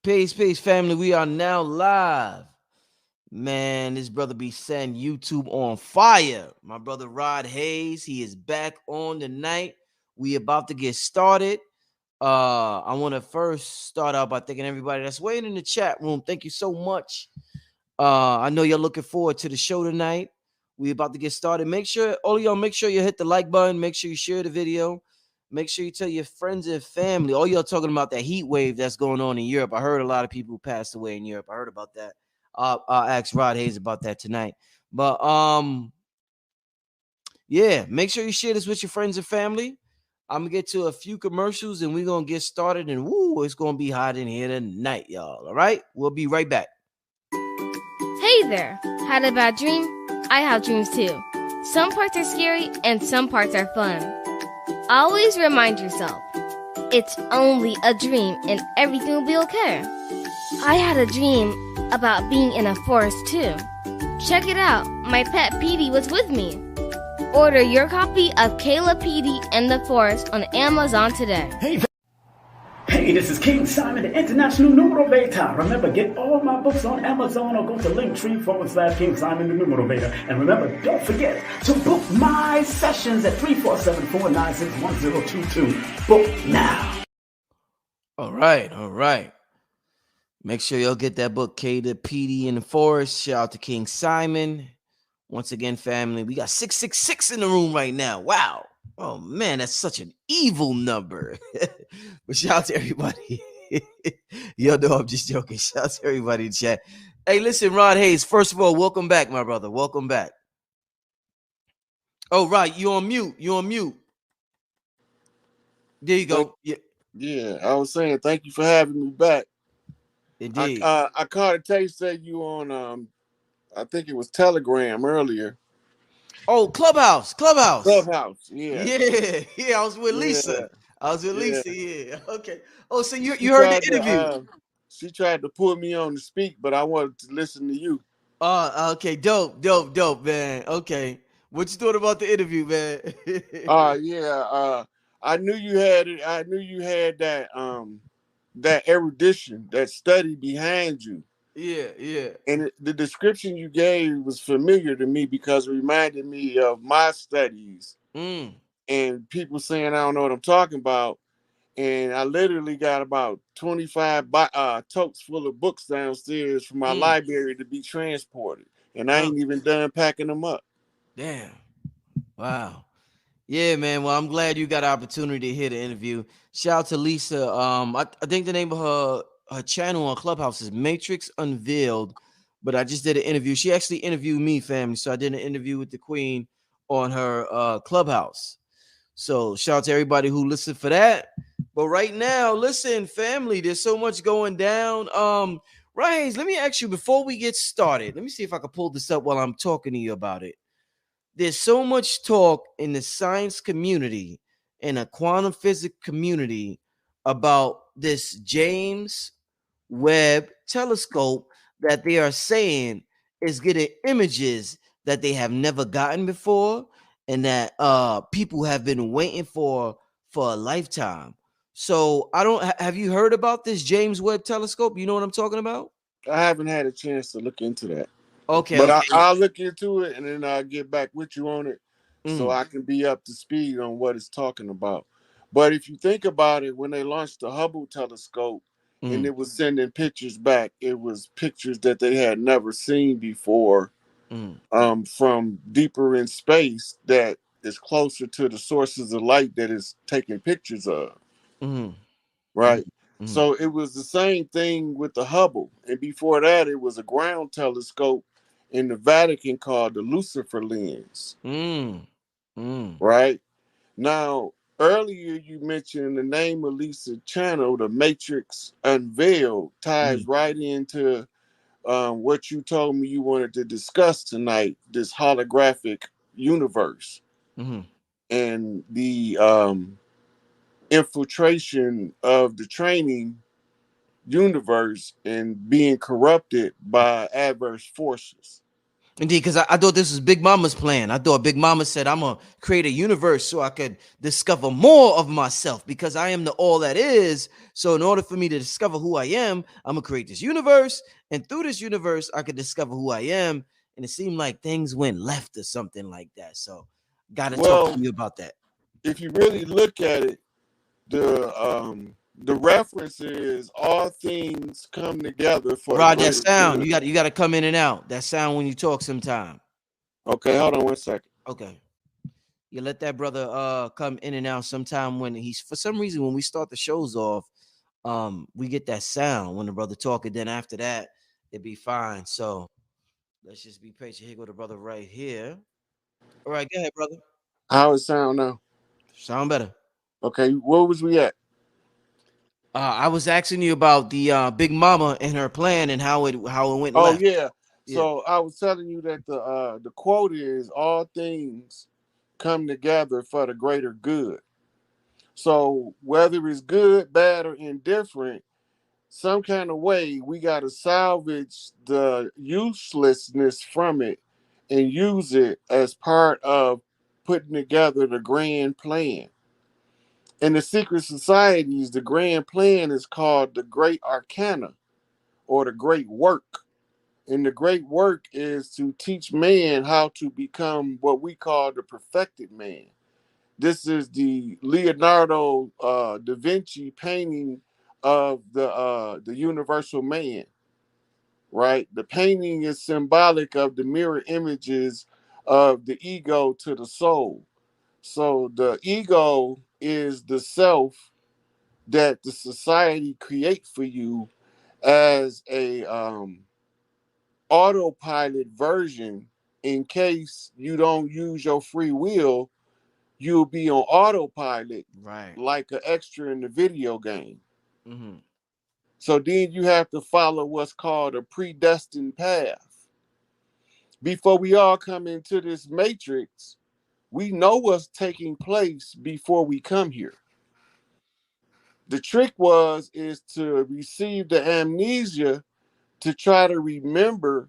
Peace, family. We are now live. Man, this brother be setting YouTube on fire. My brother Rod Hayes, he is back on tonight. We about to get started. I want to first start out by thanking everybody that's waiting in the chat room. Thank you so much. I know you're looking forward to the show tonight. We about to get started. Make sure, all of y'all, make sure you hit the like button. Make sure you share the video. Make sure you tell your friends and family. All y'all talking about that heat wave that's going on in Europe. I heard a lot of people passed away in Europe. I heard about that. I'll ask Rod Hayes about that tonight. But yeah, make sure you share this with your friends and family. I'm gonna get to a few commercials and we're gonna get started. And woo, it's gonna be hot in here tonight, y'all. All right, we'll be right back. Hey there! Had a bad dream? I have dreams too. Some parts are scary and some parts are fun. Always remind yourself, it's only a dream and everything will be okay. I had a dream about being in a forest too. Check it out, my pet Petey was with me. Order your copy of Kayla Petey and the Forest on Amazon today. Hey, this is King Simon, the international numero beta. Remember, get all my books on Amazon or go to Linktree/King Simon, the numero beta. And remember, don't forget to book my sessions at 347-496-1022. Book now. All right. Make sure y'all get that book, Kayla Petey in the Forest. Shout out to King Simon. Once again, family, we got 666 in the room right now. Wow. Oh, man, that's such an evil number. But shout out to everybody. Yo, no, I'm just joking. Shout out to everybody in chat. Hey, listen, Rod Hayes, first of all, welcome back, my brother. Welcome back. Oh, right, you on mute. There you go. Yeah, I was saying thank you for having me back. Indeed. I caught a taste that you on I think it was Telegram earlier. Oh, Clubhouse. Yeah. Yeah. I was with Lisa. Lisa. Yeah. Okay. Oh, so you heard the interview? She tried to pull me on to speak, but I wanted to listen to you. Okay. Dope, man. Okay. What you thought about the interview, man? Yeah. I knew you had it. I knew you had that that erudition, that study behind you. Yeah. And the description you gave was familiar to me because it reminded me of my studies. And people saying I don't know what I'm talking about. And I literally got about 25 totes full of books downstairs from my library to be transported. And I ain't even done packing them up. Damn. Wow. Yeah, man. Well, I'm glad you got an opportunity to hear the interview. Shout out to Lisa. I think the name of her channel on Clubhouse is Matrix Unveiled, but I just did an interview. She actually interviewed me, family. So I did an interview with the Queen on her Clubhouse. So shout out to everybody who listened for that. But right now, listen, family, there's so much going down. Ryan, let me ask you before we get started. Let me see if I can pull this up while I'm talking to you about it. There's so much talk in the science community and a quantum physics community about this James Webb telescope that they are saying is getting images that they have never gotten before and that people have been waiting for a lifetime. So have you heard about this James Webb telescope? You know what I'm talking about? I haven't had a chance to look into that. Okay. But I'll look into it and then I'll get back with you on it so Mm. I can be up to speed on what it's talking about. But if you think about it, when they launched the Hubble telescope and it was sending pictures back, it was pictures that they had never seen before from deeper in space that is closer to the sources of light that is taking pictures of. Right? So it was the same thing with the Hubble. And before that, it was a ground telescope in the Vatican called the Lucifer lens. Right? Now, earlier you mentioned the name of Lisa's channel, the Matrix Unveiled, ties right into what you told me you wanted to discuss tonight, this holographic universe. And the infiltration of the training universe and being corrupted by adverse forces. Indeed, because I thought this was Big Mama's plan. I thought Big Mama said, I'm going to create a universe so I could discover more of myself because I am the all that is. So, in order for me to discover who I am, I'm going to create this universe. And through this universe, I could discover who I am. And it seemed like things went left or something like that. So, got to talk to Well, you about that. if you really look at it, the reference is all things come together for the Rod, that greater sound, good. you got to come in and out. That sound when you talk sometime. Okay, hold on 1 second. Okay. You let that brother come in and out sometime when he's for some reason when we start the shows off, we get that sound when the brother talk, and then after that, it'd be fine. So let's just be patient. Here go the brother right here. All right, go ahead, brother. How it sound now? Sound better. Okay, where was we at? I was asking you about the Big Mama and her plan and how it went Oh left. yeah. Yeah. So I was telling you that the quote is all things come together for the greater good. So whether it's good, bad, or indifferent, some kind of way we got to salvage the uselessness from it and use it as part of putting together the grand plan. In the secret societies, the grand plan is called the Great Arcana or the Great Work. And the great work is to teach man how to become what we call the perfected man. This is the Leonardo da Vinci painting of the universal man, right? The painting is symbolic of the mirror images of the ego to the soul. So the ego is the self that the society create for you as a autopilot version in case you don't use your free will, you'll be on autopilot Right. like an extra in the video game. Mm-hmm. So then you have to follow what's called a predestined path. Before we all come into this matrix, we know what's taking place before we come here. The trick is to receive the amnesia to try to remember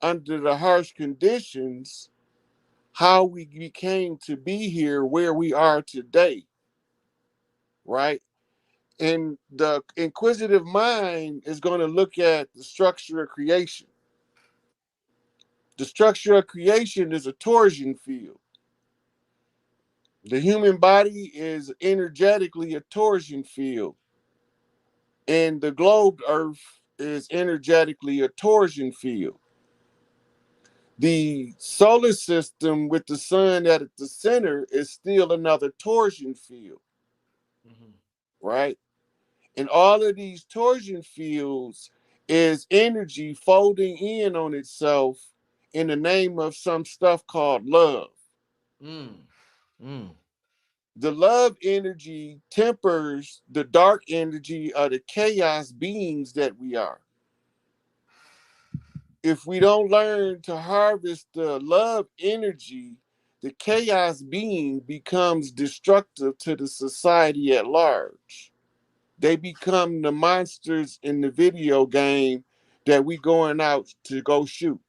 under the harsh conditions how we became to be here where we are today, right? And the inquisitive mind is going to look at the structure of creation. The structure of creation is a torsion field. The human body is energetically a torsion field, and the globe Earth is energetically a torsion field. The solar system with the sun at the center is still another torsion field, Mm-hmm. right? And all of these torsion fields is energy folding in on itself in the name of some stuff called love. Mm. Mm. The love energy tempers the dark energy of the chaos beings that we are. If we don't learn to harvest the love energy, the chaos being becomes destructive to the society at large. They become the monsters in the video game that we going out to go shoot,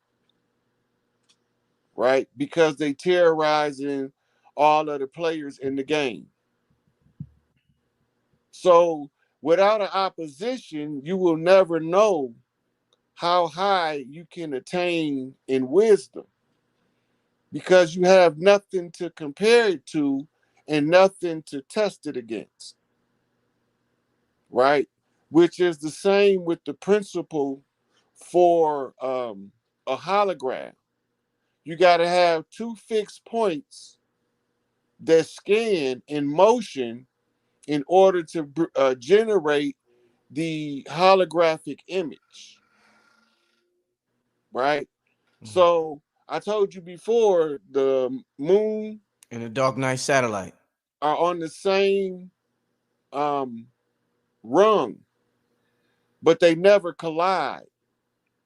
right? Because they terrorizing all of the players in the game. So without an opposition, you will never know how high you can attain in wisdom because you have nothing to compare it to and nothing to test it against, right? Which is the same with the principle for a hologram. You got to have two fixed points that scan in motion in order to generate the holographic image, right? Mm-hmm. So I told you before the moon And the Dark Knight satellite. are on the same um, rung, but they never collide,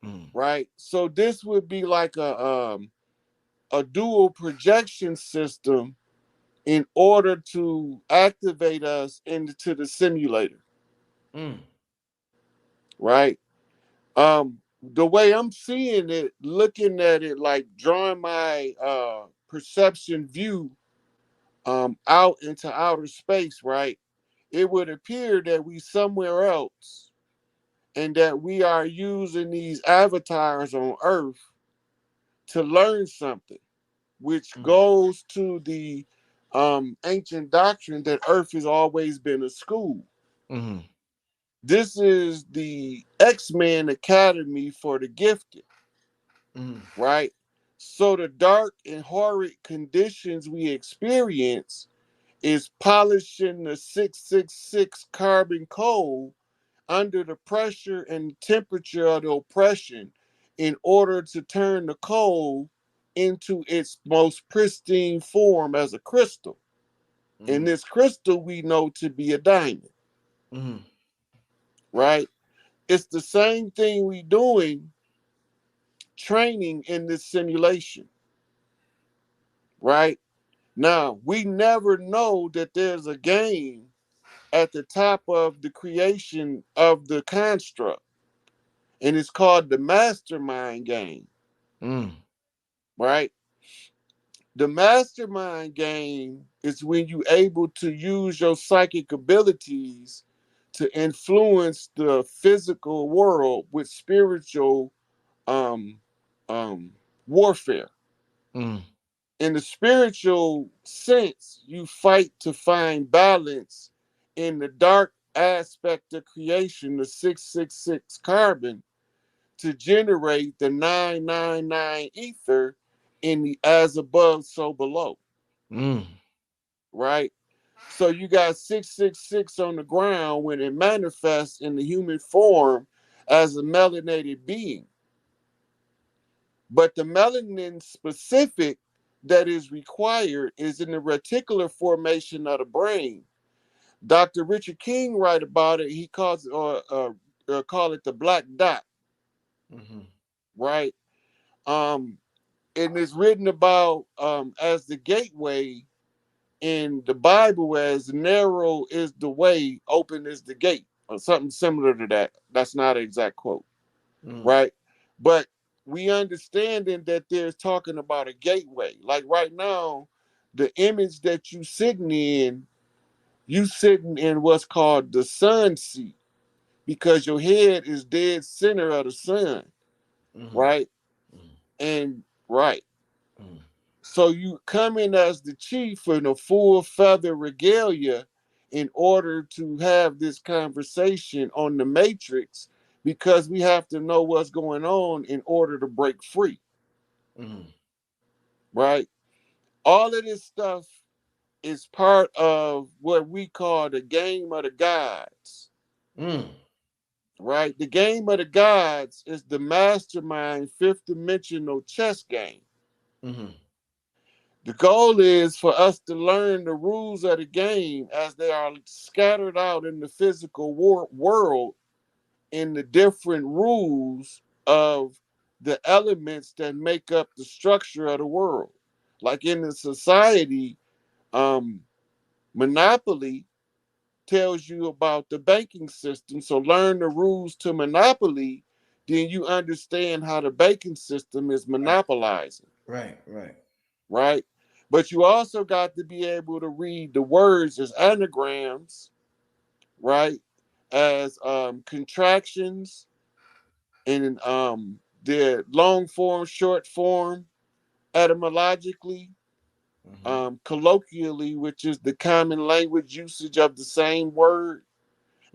Mm. right? So this would be like a dual projection system in order to activate us into the simulator, Mm. right? Um, the way I'm seeing it, looking at it, like drawing my perception view out into outer space, right? It would appear that we somewhere else and that we are using these avatars on Earth to learn something, which goes to the ancient doctrine that Earth has always been a school. Mm-hmm. This is the X-Men Academy for the gifted, Mm-hmm. right? So the dark and horrid conditions we experience is polishing the 666 carbon code under the pressure and temperature of the oppression in order to turn the coal into its most pristine form as a crystal. And this crystal we know to be a diamond, Mm-hmm. right? It's the same thing we doing training in this simulation, right? Now, we never know that there's a game at the top of the creation of the construct, and it's called the mastermind game, Mm-hmm. right? The mastermind game is when you able to use your psychic abilities to influence the physical world with spiritual um, um, warfare. Mm-hmm. In the spiritual sense, you fight to find balance in the dark aspect of creation, the 666 carbon, to generate the 999 ether in the as above, so below, Mm-hmm. right? So you got 666 on the ground when it manifests in the human form as a melanated being. But the melanin specific that is required is in the reticular formation of the brain. Dr. Richard King write about it. He calls it, or call it the black dot, Mm-hmm. right? Um, and it's written about as the gateway in the Bible, as narrow is the way, open is the gate, or something similar to that. That's not an exact quote, Mm-hmm. right? But we understanding that there's talking about a gateway. Like right now, the image that you sitting in what's called the sun seat because your head is dead center of the sun, Mm-hmm. right? And right. So you come in as the chief in a full feather regalia in order to have this conversation on the matrix because we have to know what's going on in order to break free, Mm-hmm. right? All of this stuff is part of what we call the game of the gods, Mm-hmm. right? The game of the gods is the mastermind fifth dimensional chess game. Mm-hmm. The goal is for us to learn the rules of the game as they are scattered out in the physical world in the different rules of the elements that make up the structure of the world. Like in the society, um, Monopoly tells you about the banking system. So learn the rules to Monopoly, then you understand how the banking system is monopolizing, Right, right. right? But you also got to be able to read the words as anagrams, right? As contractions and the long form, short form, etymologically, Mm-hmm. colloquially, which is the common language usage of the same word.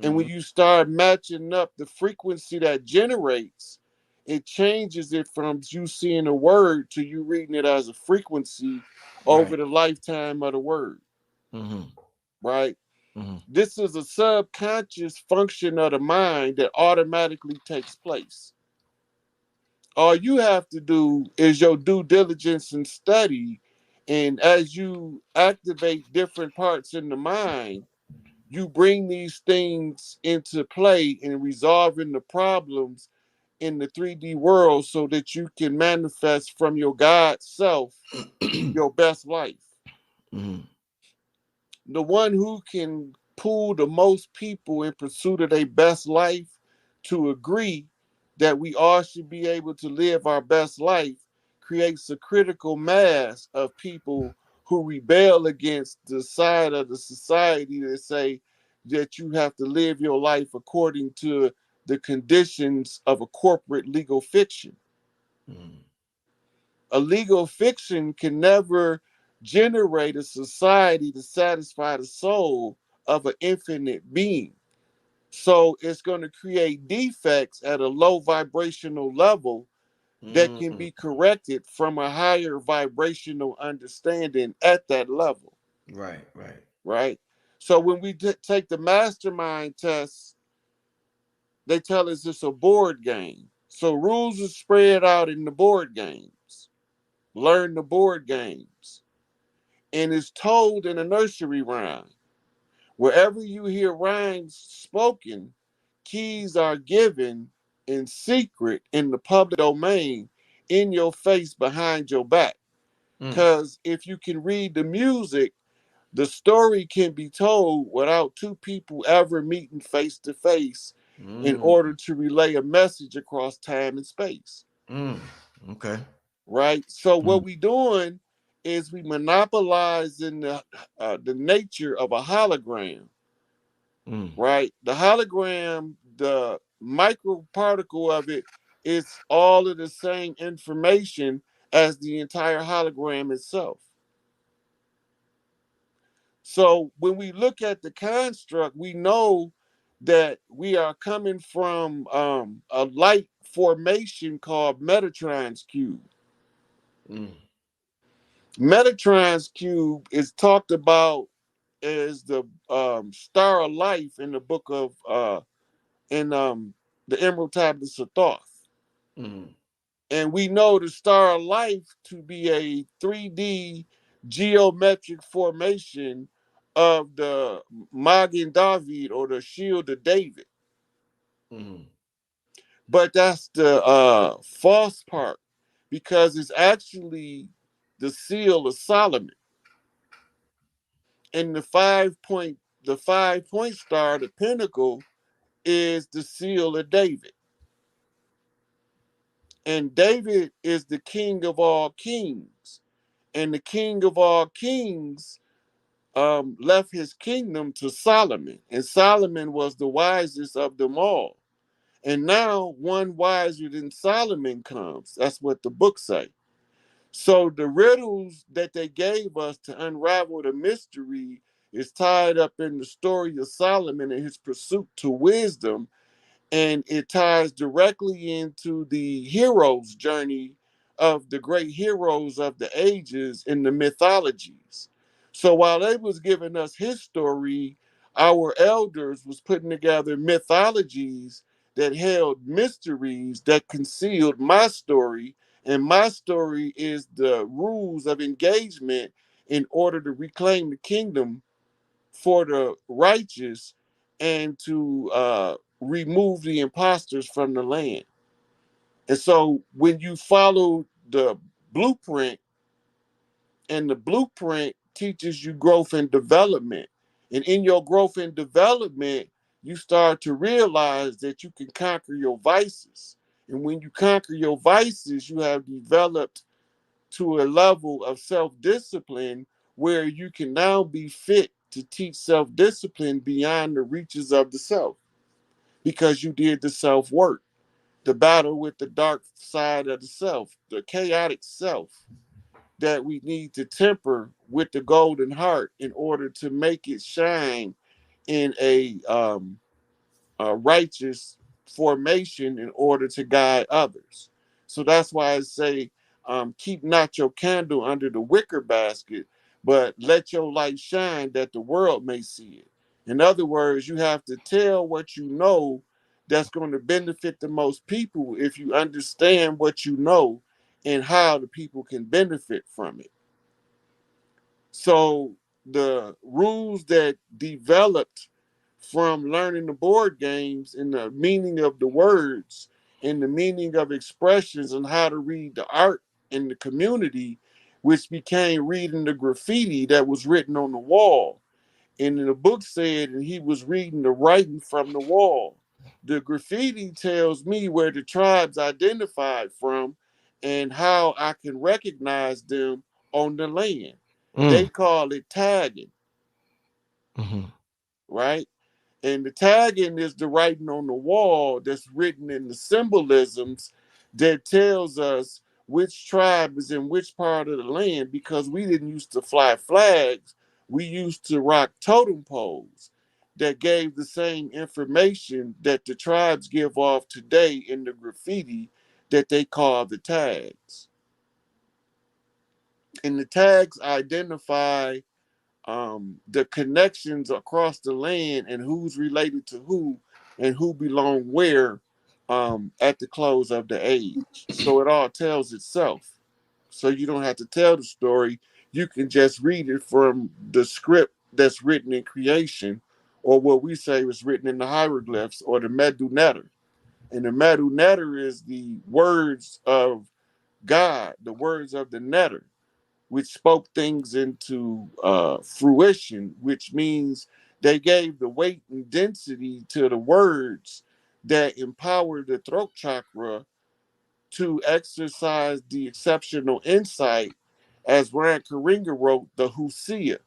And when Mm-hmm. you start matching up the frequency that generates, it changes it from you seeing a word to you reading it as a frequency over Right. the lifetime of the word, Mm-hmm. right? Mm-hmm. This is a subconscious function of the mind that automatically takes place. All you have to do is your due diligence and study. And as you activate different parts in the mind, you bring these things into play in resolving the problems in the 3D world so that you can manifest from your God self your best life. Mm-hmm. The one who can pull the most people in pursuit of their best life to agree that we all should be able to live our best life creates a critical mass of people who rebel against the side of the society that say that you have to live your life according to the conditions of a corporate legal fiction. Mm. A legal fiction can never generate a society to satisfy the soul of an infinite being. So it's going to create defects at a low vibrational level that can Mm. be corrected from a higher vibrational understanding at that level, Right, right. right? So when we take the mastermind test, they tell us it's a board game. So rules are spread out in the board games. Learn the board games. And it's told in a nursery rhyme. Wherever you hear rhymes spoken, keys are given in secret in the public domain, in your face, behind your back. Mm. Because if you can read the music, the story can be told without two people ever meeting face to face in Mm. order to relay a message across time and space. Mm. Okay. Right? So Mm. what we doing is we monopolizing the nature of a hologram, Mm. right? The hologram, the microparticle of it, is all of the same information as the entire hologram itself. So when we look at the construct, we know that we are coming from a light formation called Metatron's cube. Mm. Metatron's cube is talked about as the star of life in the book of in the Emerald Tablets of Thoth. Mm. And we know the star of life to be a 3D geometric formation of the Magen David or the Shield of David. Mm. But that's the false part because it's actually the seal of Solomon. And the 5 point star, the pinnacle, is the seal of David. And David is the king of all kings. And the king of all kings left his kingdom to Solomon. And Solomon was the wisest of them all. And now one wiser than Solomon comes. That's what the book say. So the riddles that they gave us to unravel the mystery is tied up in the story of Solomon and his pursuit to wisdom, and it ties directly into the hero's journey of the great heroes of the ages in the mythologies. So while they was giving us his story, our elders was putting together mythologies that held mysteries that concealed my story, and my story is the rules of engagement in order to reclaim the kingdom for the righteous and to remove the imposters from the land. And so when you follow the blueprint, and the blueprint teaches you growth and development, and in your growth and development, you start to realize that you can conquer your vices. And when you conquer your vices, you have developed to a level of self discipline where you can now be fit to teach self discipline beyond the reaches of the self because you did the self work, the battle with the dark side of the self, the chaotic self that we need to temper with the golden heart in order to make it shine in a righteous formation in order to guide others. So that's why I say, keep not your candle under the wicker basket, but let your light shine that the world may see it. In other words, you have to tell what you know that's going to benefit the most people if you understand what you know and how the people can benefit from it. So the rules that developed from learning the board games and the meaning of the words and the meaning of expressions and how to read the art in the community, which became reading the graffiti that was written on the wall. And the book said, and he was reading the writing from the wall. The graffiti tells me where the tribes identified from and how I can recognize them on the land. They Mm. call it tagging, Mm-hmm. right? And the tagging is the writing on the wall that's written in the symbolisms that tells us which tribe is in which part of the land, because we didn't used to fly flags. We used to rock totem poles that gave the same information that the tribes give off today in the graffiti that they call the tags. And the tags identify the connections across the land and who's related to who and who belong where at the close of the age. So it all tells itself. So you don't have to tell the story. You can just read it from the script that's written in creation, or what we say was written in the hieroglyphs or the Medu Neter. And the Medu Neter is the words of God, the words of the Neter, which spoke things into fruition, which means they gave the weight and density to the words that empowered the throat chakra to exercise the exceptional insight, as Ryan Karinga wrote, the Husia.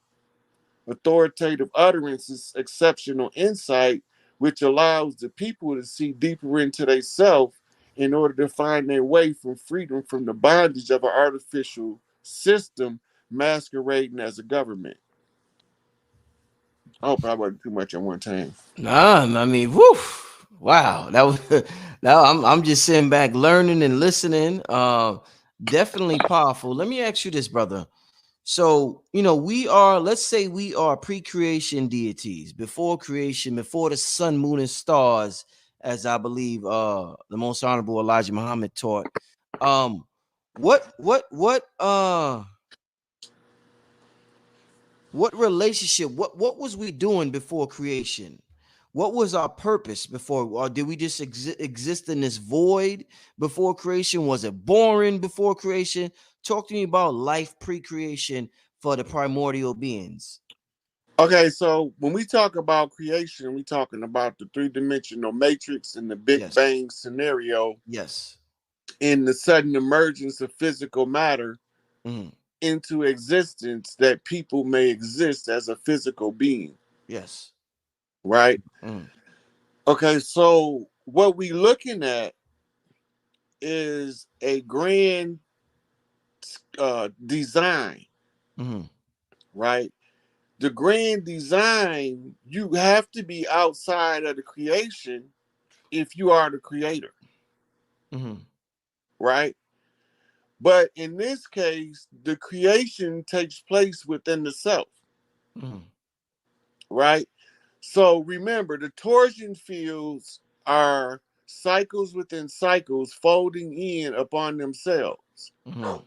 Authoritative utterance is exceptional insight, which allows the people to see deeper into themselves in order to find their way from freedom from the bondage of an artificial system masquerading as a government. I hope I wasn't too much at one time. Nah, I mean, woof. Wow, that was now I'm just sitting back learning and listening. Definitely powerful. Let me ask you this, brother. So, we are, let's say we are pre-creation deities, before creation, before the sun, moon, and stars, as I believe the most honorable Elijah Muhammad taught. Um, what relationship, what was we doing before creation? What was our purpose before, or did we just exist in this void before creation? Was it boring before creation? Talk to me about life pre-creation for the primordial beings. Okay, so when we talk about creation, we're talking about the three-dimensional matrix and the Big Yes. Bang scenario Yes. in the sudden emergence of physical matter Mhm. into existence that people may exist as a physical being, Yes. right? Mhm. Okay, so what we looking at is a grand design, Mhm. right? The grand design, you have to be outside of the creation if you are the creator, Mhm. right? But in this case, the creation takes place within the self, Mhm. right? So remember, the torsion fields are cycles within cycles folding in upon themselves. Mhm.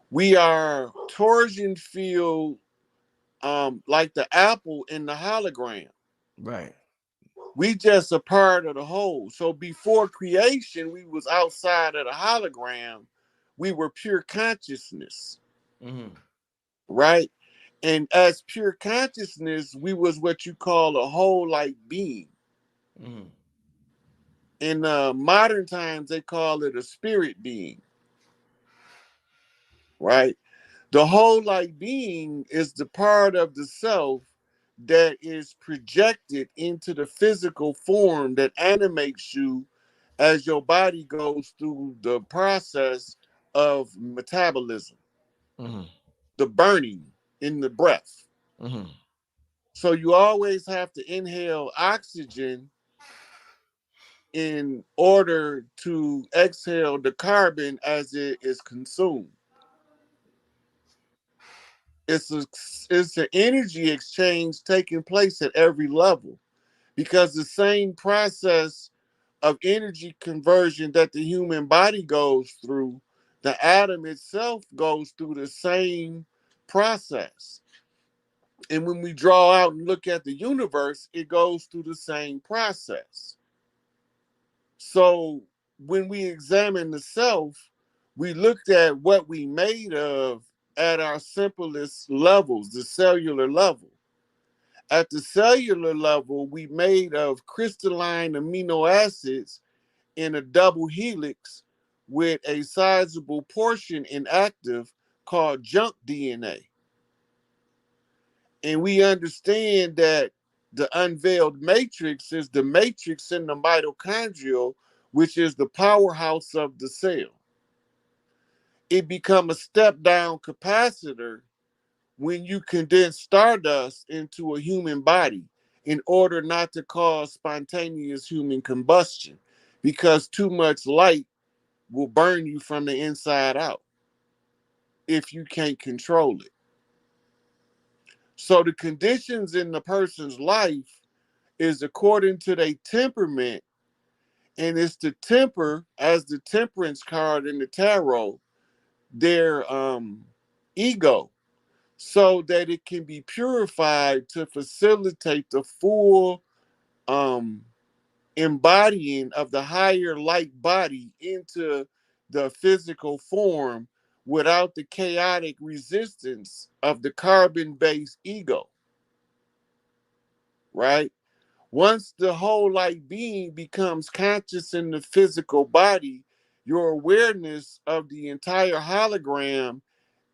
We are torsion field like the apple in the hologram. Right. We just a part of the whole. So before creation, we was outside of the hologram. We were pure consciousness, Mhm. right? And as pure consciousness, we was what you call a whole like being. Mhm. In modern times, they call it a spirit being, right? The whole like being is the part of the self that is projected into the physical form that animates you as your body goes through the process of metabolism, Mhm. the burning in the breath. Mhm. So you always have to inhale oxygen in order to exhale the carbon as it is consumed. It's a, it's an energy exchange taking place at every level, because the same process of energy conversion that the human body goes through, the atom itself goes through the same process. And when we draw out and look at the universe, it goes through the same process. So when we examine the self, we looked at what we made of at our simplest levels, the cellular level. At the cellular level, we made of crystalline amino acids in a double helix with a sizable portion inactive called junk DNA. And we understand that the unveiled matrix is the matrix in the mitochondrial, which is the powerhouse of the cell. It becomes a step down capacitor when you condense stardust into a human body in order not to cause spontaneous human combustion, because too much light will burn you from the inside out if you can't control it. So the conditions in the person's life is according to their temperament, and it's to temper, as the temperance card in the tarot, their ego, so that it can be purified to facilitate the full um, embodying of the higher light body into the physical form without the chaotic resistance of the carbon-based ego, right? Once the whole light being becomes conscious in the physical body, your awareness of the entire hologram,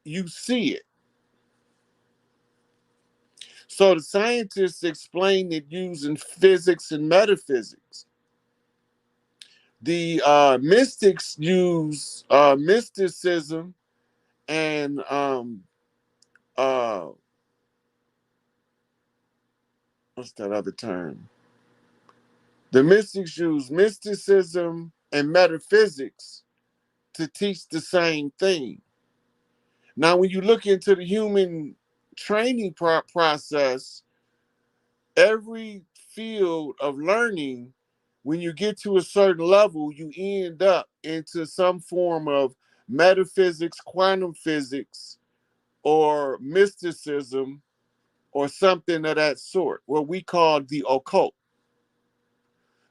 you see it. So the scientists explain it using physics and metaphysics. The mystics use mysticism and uh, what's that other term? The mystics use mysticism and metaphysics to teach the same thing. Now, when you look into the human training process, every field of learning, when you get to a certain level, you end up into some form of metaphysics, quantum physics, or mysticism, or something of that sort, what we call the occult.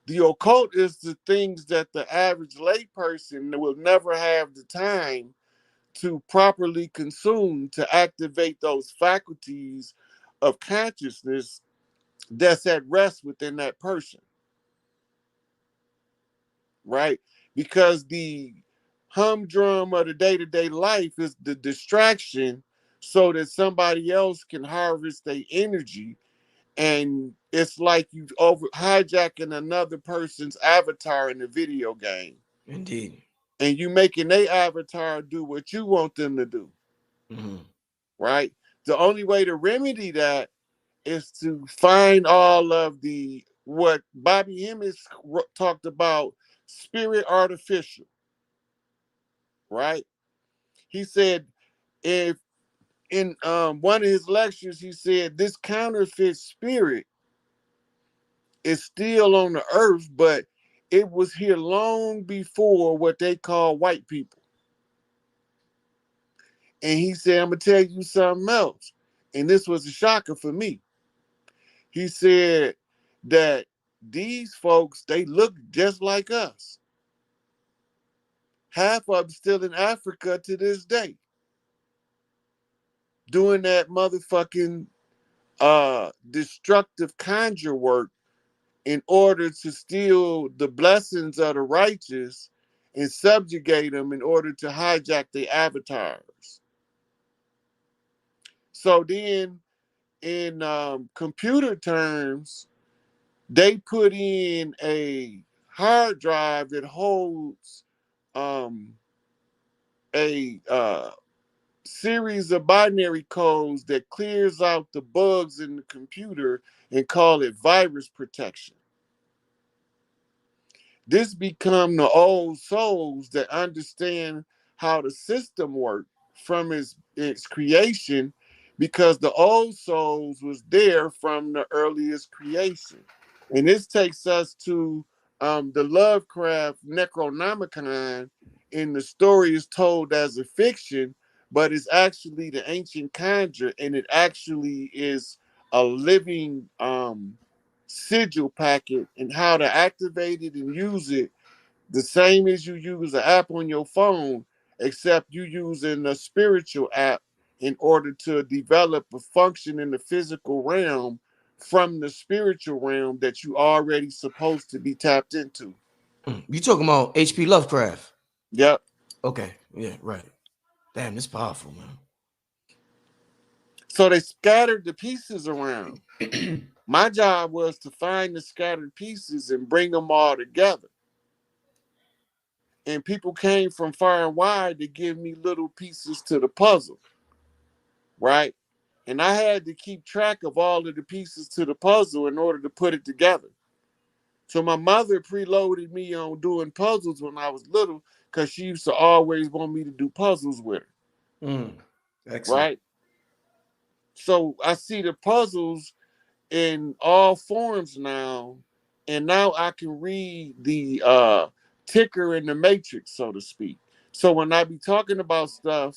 The occult is the things that the average layperson will never have the time to properly consume to activate those faculties of consciousness that's at rest within that person, right? Because the humdrum of the day-to-day life is the distraction so that somebody else can harvest their energy. And it's like you over hijacking another person's avatar in the video game. Indeed. And you making their avatar do what you want them to do, Mm-hmm. right? The only way to remedy that is to find all of the what Bobby Hemmings talked about, spirit artificial, right? He said if in one of his lectures he said this counterfeit spirit is still on the earth, but it was here long before what they call white people. And he said, I'm gonna tell you something else. And this was a shocker for me. He said that these folks, they look just like us. Half of them still in Africa to this day, doing that motherfucking destructive conjure work in order to steal the blessings of the righteous and subjugate them in order to hijack their avatars. So then, in computer terms, they put in a hard drive that holds um, a series of binary codes that clears out the bugs in the computer and call it virus protection. This become the old souls that understand how the system worked from its creation, because the old souls was there from the earliest creation. And this takes us to the Lovecraft Necronomicon, and the story is told as a fiction, but it's actually the ancient conjure, and it actually is a living sigil packet, and how to activate it and use it the same as you use an app on your phone, except you using a spiritual app in order to develop a function in the physical realm from the spiritual realm that you already supposed to be tapped into. You talking about H.P. Lovecraft? Yep. Okay, yeah, right. Damn, this powerful, man. So they scattered the pieces around. My job was to find the scattered pieces and bring them all together. And people came from far and wide to give me little pieces to the puzzle, right? And I had to keep track of all of the pieces to the puzzle in order to put it together. So my mother preloaded me on doing puzzles when I was little because she used to always want me to do puzzles with her, Excellent. right? So I see the puzzles in all forms now, and now I can read the ticker in the matrix, so to speak. So when I be talking about stuff,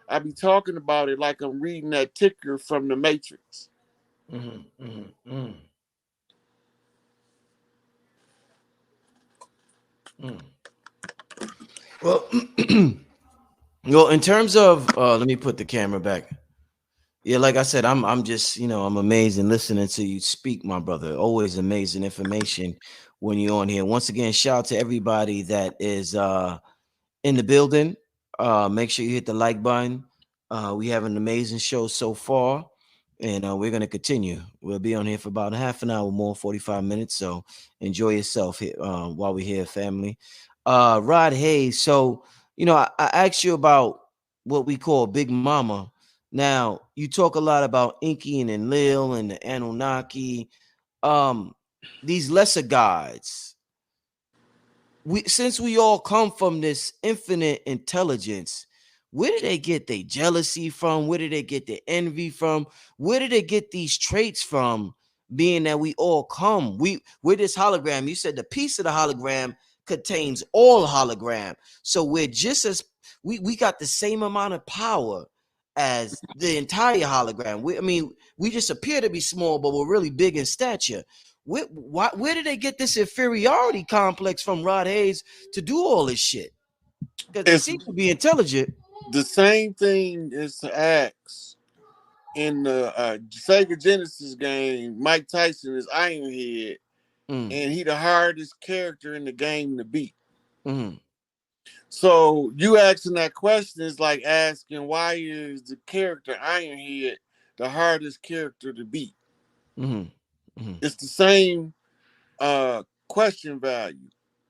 I be talking about it like I'm reading that ticker from the matrix. Mm-hmm, mm-hmm, mm, mm. Well, well, in terms of let me put the camera back. Yeah, like I said, I'm just, I'm amazing listening to you speak, my brother. Always amazing information when you're on here. Once again, shout out to everybody that is in the building. Make sure you hit the like button. We have an amazing show so far, and we're gonna continue. We'll be on here for about half an hour more, 45 minutes. So enjoy yourself here while we're here, family. Rod Hayes. So I asked you about what we call Big Mama. Now you talk a lot about Inky and Enlil and the Anunnaki. Um, these lesser gods, since we all come from this infinite intelligence, where did they get their jealousy from? Where did they get their envy from? Where did they get these traits from? Being that we all come, we're this hologram. You said the piece of the hologram contains all hologram, so we're just as we got the same amount of power as the entire hologram. We just appear to be small, but we're really big in stature. Where did they get this inferiority complex from, Rod Hayes, to do all this shit? Because they It's seem to be intelligent. the same thing as to ask in the Sega Genesis game. Mike Tyson is Ironhead, Mm, and he the hardest character in the game to beat. mm, So you asking that question is like asking why is the character Ironhead the hardest character to beat? mm, mm. It's the same question value.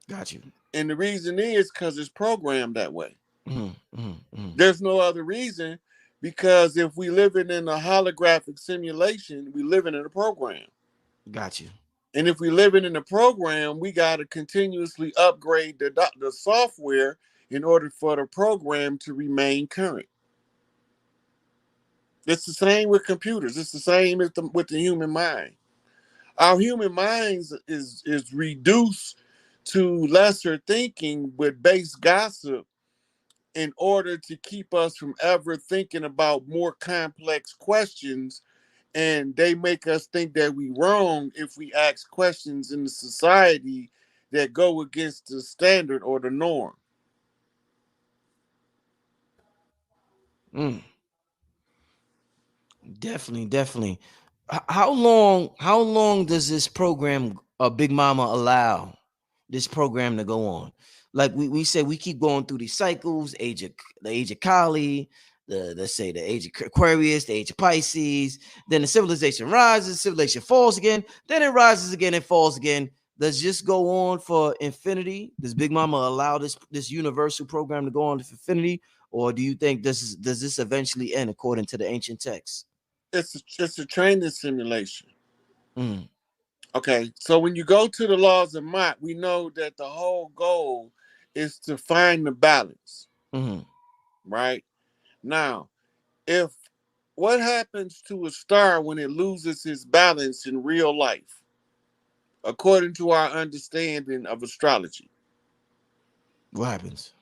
Got you. And the reason is because it's programmed that way. Mm, mm, mm. There's no other reason because if we living in a holographic simulation, we living in a program. Got you. And if we living in a program, we got to continuously upgrade the software in order for the program to remain current. It's the same with computers. It's the same with the human mind. Our human minds is reduced to lesser thinking with base gossip in order to keep us from ever thinking about more complex questions, and they make us think that we wrong if we ask questions in the society that go against the standard or the norm. Mm, definitely, definitely. How long does this program, Big Mama, allow this program to go on? Like we say, we keep going through these cycles: the age of Kali, let's say the age of Aquarius, the age of Pisces. Then the civilization rises, civilization falls again. Then it rises again and falls again. Does this go on for infinity? Does Big Mama allow this universal program to go on to infinity, or do you think does this eventually end according to the ancient texts? It's a training simulation. Mm, Okay, so when you go to the laws of Mott, we know that the whole goal is to find the balance, mm, right? Now, if what happens to a star when it loses its balance in real life, according to our understanding of astrology? what happens?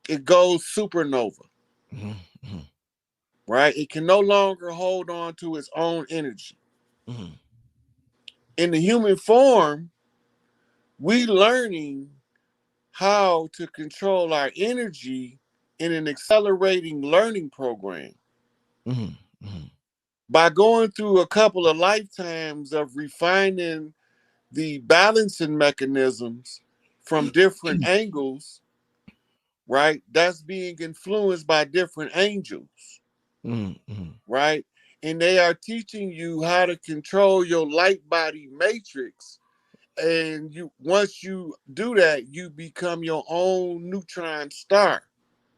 It goes supernova, Mm, mm, right? It can no longer hold on to its own energy. mm, In the human form, we learning how to control our energy in an accelerating learning program. mm, mm. By going through a couple of lifetimes of refining the balancing mechanisms from different angles, right? That's being influenced by different angels, Mm-hmm. right? And they are teaching you how to control your light body matrix. And you, once you do that, you become your own neutron star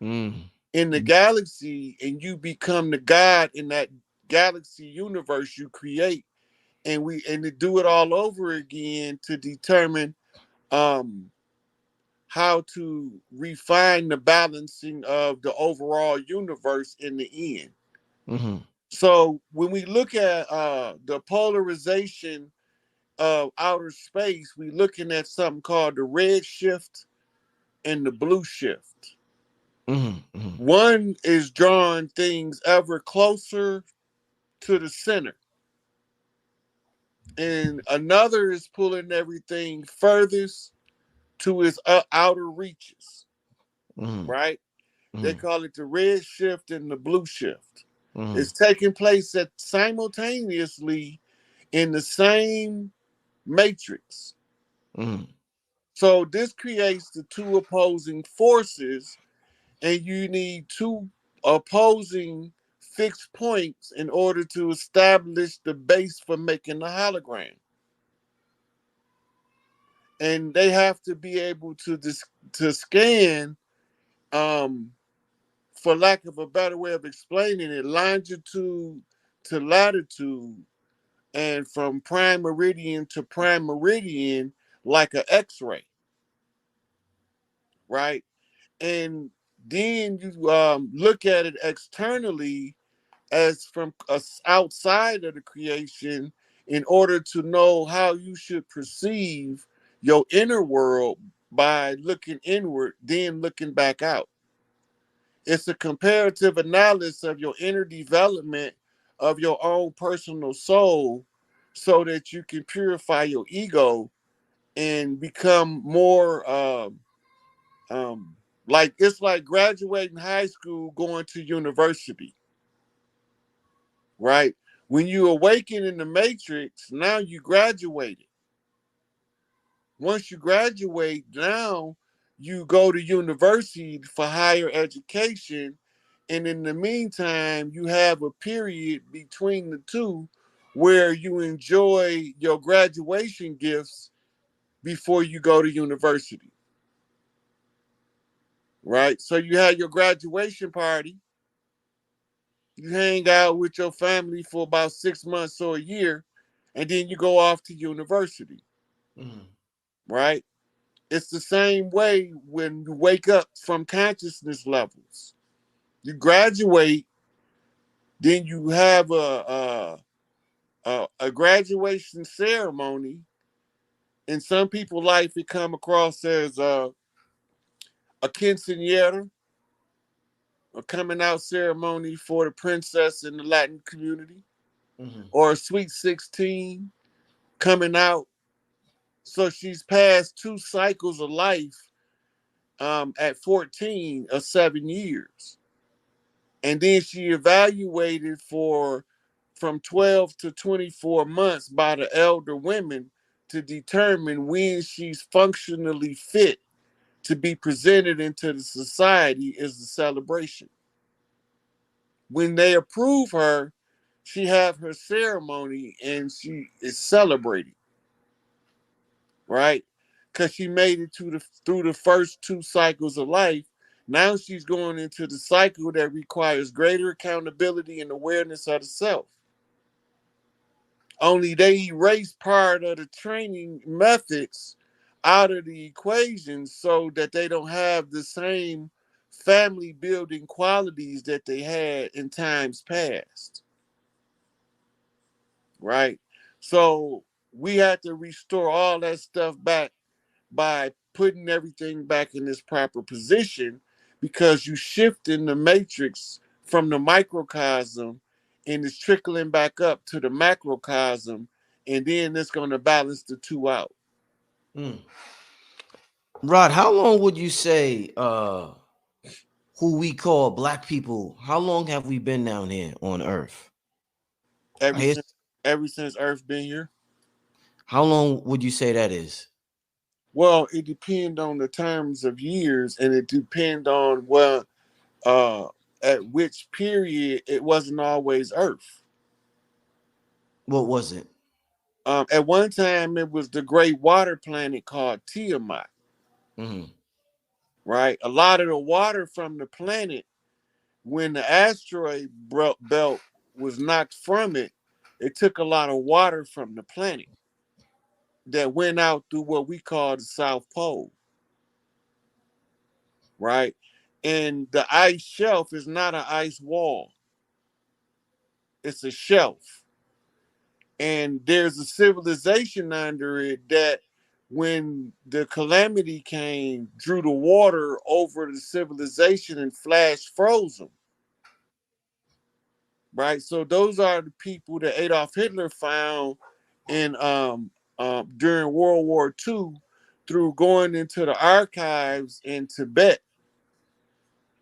Mm-hmm. in the galaxy, and you become the god in that galaxy universe you create. And to do it all over again to determine um how to refine the balancing of the overall universe in the end. Mm-hmm. So when we look at the polarization of outer space, we're looking at something called the red shift and the blue shift. Mm-hmm. One is drawing things ever closer to the center, and another is pulling everything furthest to its outer reaches, Mm-hmm. right? They Mm-hmm. call it the red shift and the blue shift. Mm-hmm. It's taking place at simultaneously in the same matrix. Mm-hmm. So this creates the two opposing forces, and you need two opposing fixed points in order to establish the base for making the hologram. And they have to be able to scan, um, for lack of a better way of explaining it, longitude to latitude, and from prime meridian to prime meridian, like an X-ray, right? And then you look at it externally as from us outside of the creation in order to know how you should perceive your inner world by looking inward, then looking back out. It's a comparative analysis of your inner development of your own personal soul so that you can purify your ego and become more um, like it's like graduating high school, going to university, right? When you awaken in the matrix, now you graduated. Once you graduate, now you go to university for higher education. And in the meantime, you have a period between the two where you enjoy your graduation gifts before you go to university, right? So you have your graduation party, you hang out with your family for about 6 months or a year, and then you go off to university, Mm-hmm. right? It's the same way when you wake up from consciousness levels. You graduate, then you have a graduation ceremony. In some people's life, it come across as a quinceañera, a coming out ceremony for the princess in the Latin community, Mm-hmm. or a sweet 16 coming out. So she's passed two cycles of life at 14 of 7 years. And then she evaluated for from 12 to 24 months by the elder women to determine when she's functionally fit to be presented into the society as a celebration. When they approve her, she have her ceremony and she is celebrated, right? Because she made it to the through the first two cycles of life. Now she's going into the cycle that requires greater accountability and awareness of the self. Only they erase part of the training methods out of the equation so that they don't have the same family building qualities that they had in times past, right? So we had to restore all that stuff back by putting everything back in its proper position, because you shift in the matrix from the microcosm and it's trickling back up to the macrocosm, and then it's going to balance the two out. Mm. Rod, how long would you say who we call black people, how long have we been down here on earth? Ever Here's, since ever since Earth been here. how long would you say that is? Well, it depends on the terms of years, and it depends on well, uh, at which period it wasn't always Earth. What was it? At one time, it was the great water planet called Tiamat. Mm-hmm. Right, a lot of the water from the planet, when the asteroid belt was knocked from it, it took a lot of water from the planet that went out through what we call the South Pole. Right, and the ice shelf is not an ice wall; it's a shelf, and there's a civilization under it that when the calamity came drew the water over the civilization and flash froze them. Right, so those are the people that Adolf Hitler found in during World War II through going into the archives in Tibet.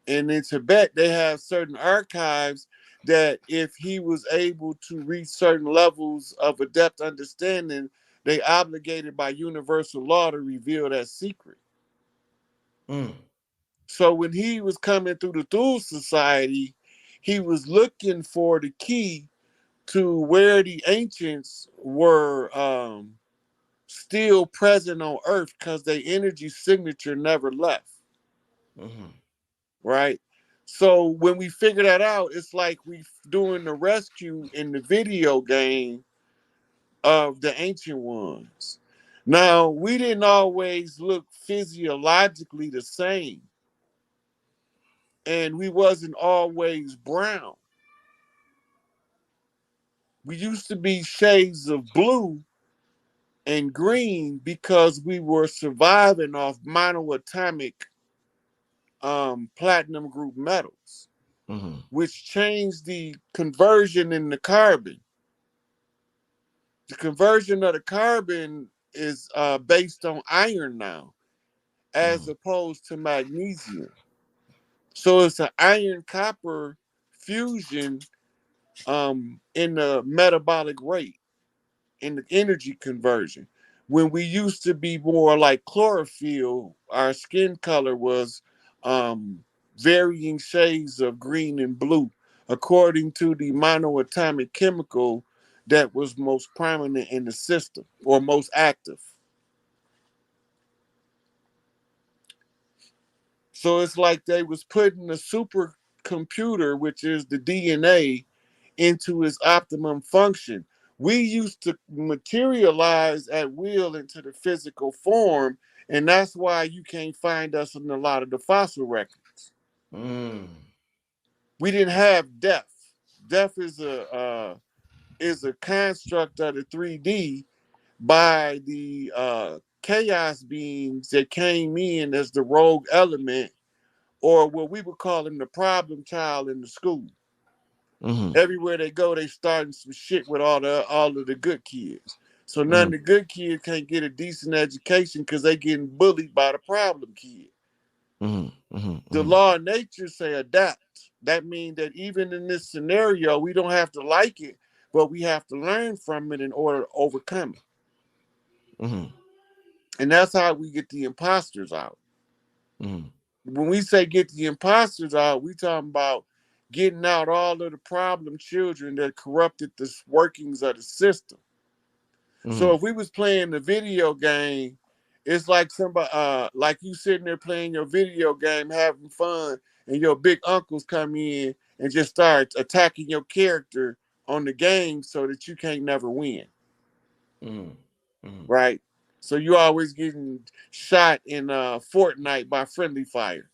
And in Tibet they have certain archives that if he was able to reach certain levels of adept understanding, they obligated by universal law to reveal that secret. Mm. So when he was coming through the Thule Society, he was looking for the key to where the ancients were still present on Earth because their energy signature never left. Mm-hmm. Right? So when we figure that out, it's like we doing the rescue in the video game of the ancient ones. Now, we didn't always look physiologically the same, and we wasn't always brown. We used to be shades of blue and green because we were surviving off monoatomic platinum group metals, Mm-hmm. which changed the conversion in the carbon. The conversion of the carbon is based on iron now, as Mm-hmm. opposed to magnesium. So it's an iron copper fusion in the metabolic rate, in the energy conversion. When we used to be more like chlorophyll, our skin color was um, varying shades of green and blue according to the monoatomic chemical that was most prominent in the system or most active. So it's like they was putting a supercomputer, which is the DNA, into its optimum function. We used to materialize at will into the physical form, and that's why you can't find us in a lot of the fossil records. Mm. We didn't have death. Death is a construct of the 3D by the chaos beings that came in as the rogue element, or what we would call them the problem child in the school. Mm-hmm. Everywhere they go, they starting some shit with all of the good kids. So none Mm-hmm. of the good kids can't get a decent education because they getting bullied by the problem kid. Mm-hmm. The Mm-hmm. law of nature say adapt. That means that even in this scenario, we don't have to like it, but we have to learn from it in order to overcome it. Mm-hmm. And that's how we get the imposters out. Mm-hmm. When we say get the imposters out, we talking about getting out all of the problem children that corrupted the workings of the system. So Mm-hmm. if we was playing the video game, it's like somebody like you sitting there playing your video game, having fun, and your big uncles come in and just start attacking your character on the game so that you can't never win. Mm-hmm. Mm-hmm. Right? So you always getting shot in Fortnite by friendly fire.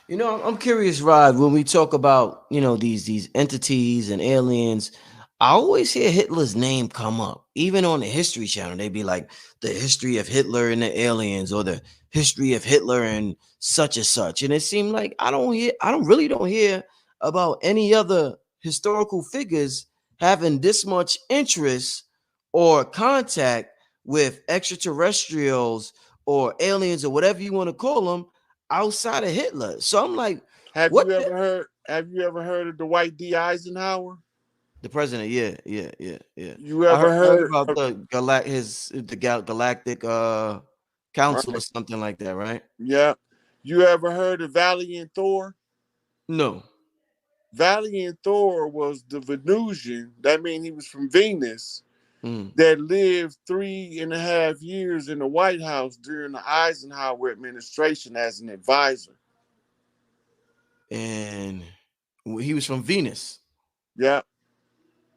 You know, I'm curious, Rod. When we talk about these entities and aliens, I always hear Hitler's name come up, even on the History Channel. They'd be like the history of Hitler and the aliens, or the history of Hitler and such and such. And it seemed like I don't hear about any other historical figures having this much interest or contact with extraterrestrials or aliens or whatever you want to call them outside of Hitler. So I'm like, Have what you the ever heard? Have you ever heard of Dwight D. Eisenhower? The president, yeah, yeah, yeah, yeah. You I heard, ever I heard heard about of, the galactic council or right? something like that, right? Yeah. You ever heard of Valiant Thor? No. Valiant Thor was the Venusian, that means he was from Venus, Mm. that lived 3.5 years in the White House during the Eisenhower administration as an advisor. And he was from Venus. Yeah.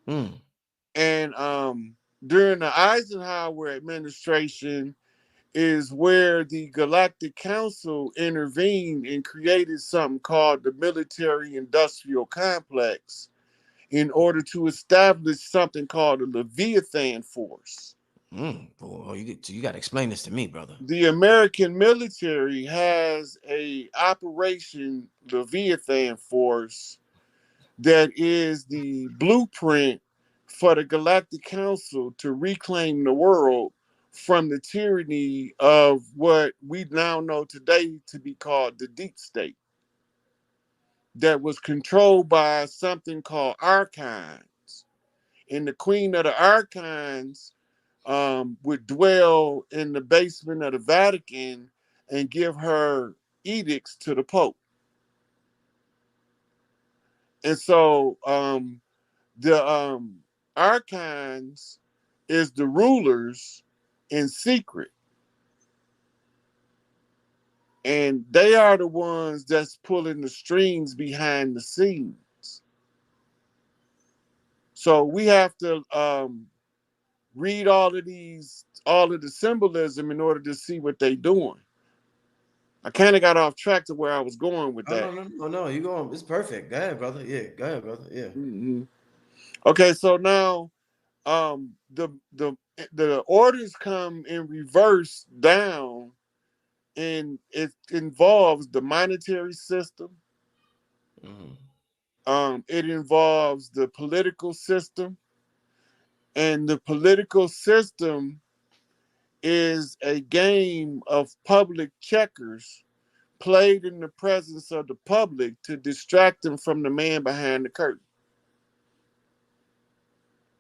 Mm. And during the Eisenhower administration is where the Galactic Council intervened and created something called the Military Industrial Complex in order to establish something called the Leviathan Force. Boy, you got to explain this to me, brother. The American military has a Operation Leviathan Force that is the blueprint for the Galactic Council to reclaim the world from the tyranny of what we now know today to be called the deep state, that was controlled by something called archons. And the queen of the archons would dwell in the basement of the Vatican and give her edicts to the Pope. And so the archons is the rulers in secret, and they are the ones that's pulling the strings behind the scenes. So we have to read all of the symbolism in order to see what they're doing. I kind of got off track to where I was going with Oh that. no, no, no, no. You going? It's perfect. Go ahead, brother. Yeah, go ahead, brother. Yeah. Mm-hmm. Okay, so now the orders come in reverse down, and it involves the monetary system. Mm-hmm. It involves the political system, and the political system is a game of public checkers played in the presence of the public to distract them from the man behind the curtain.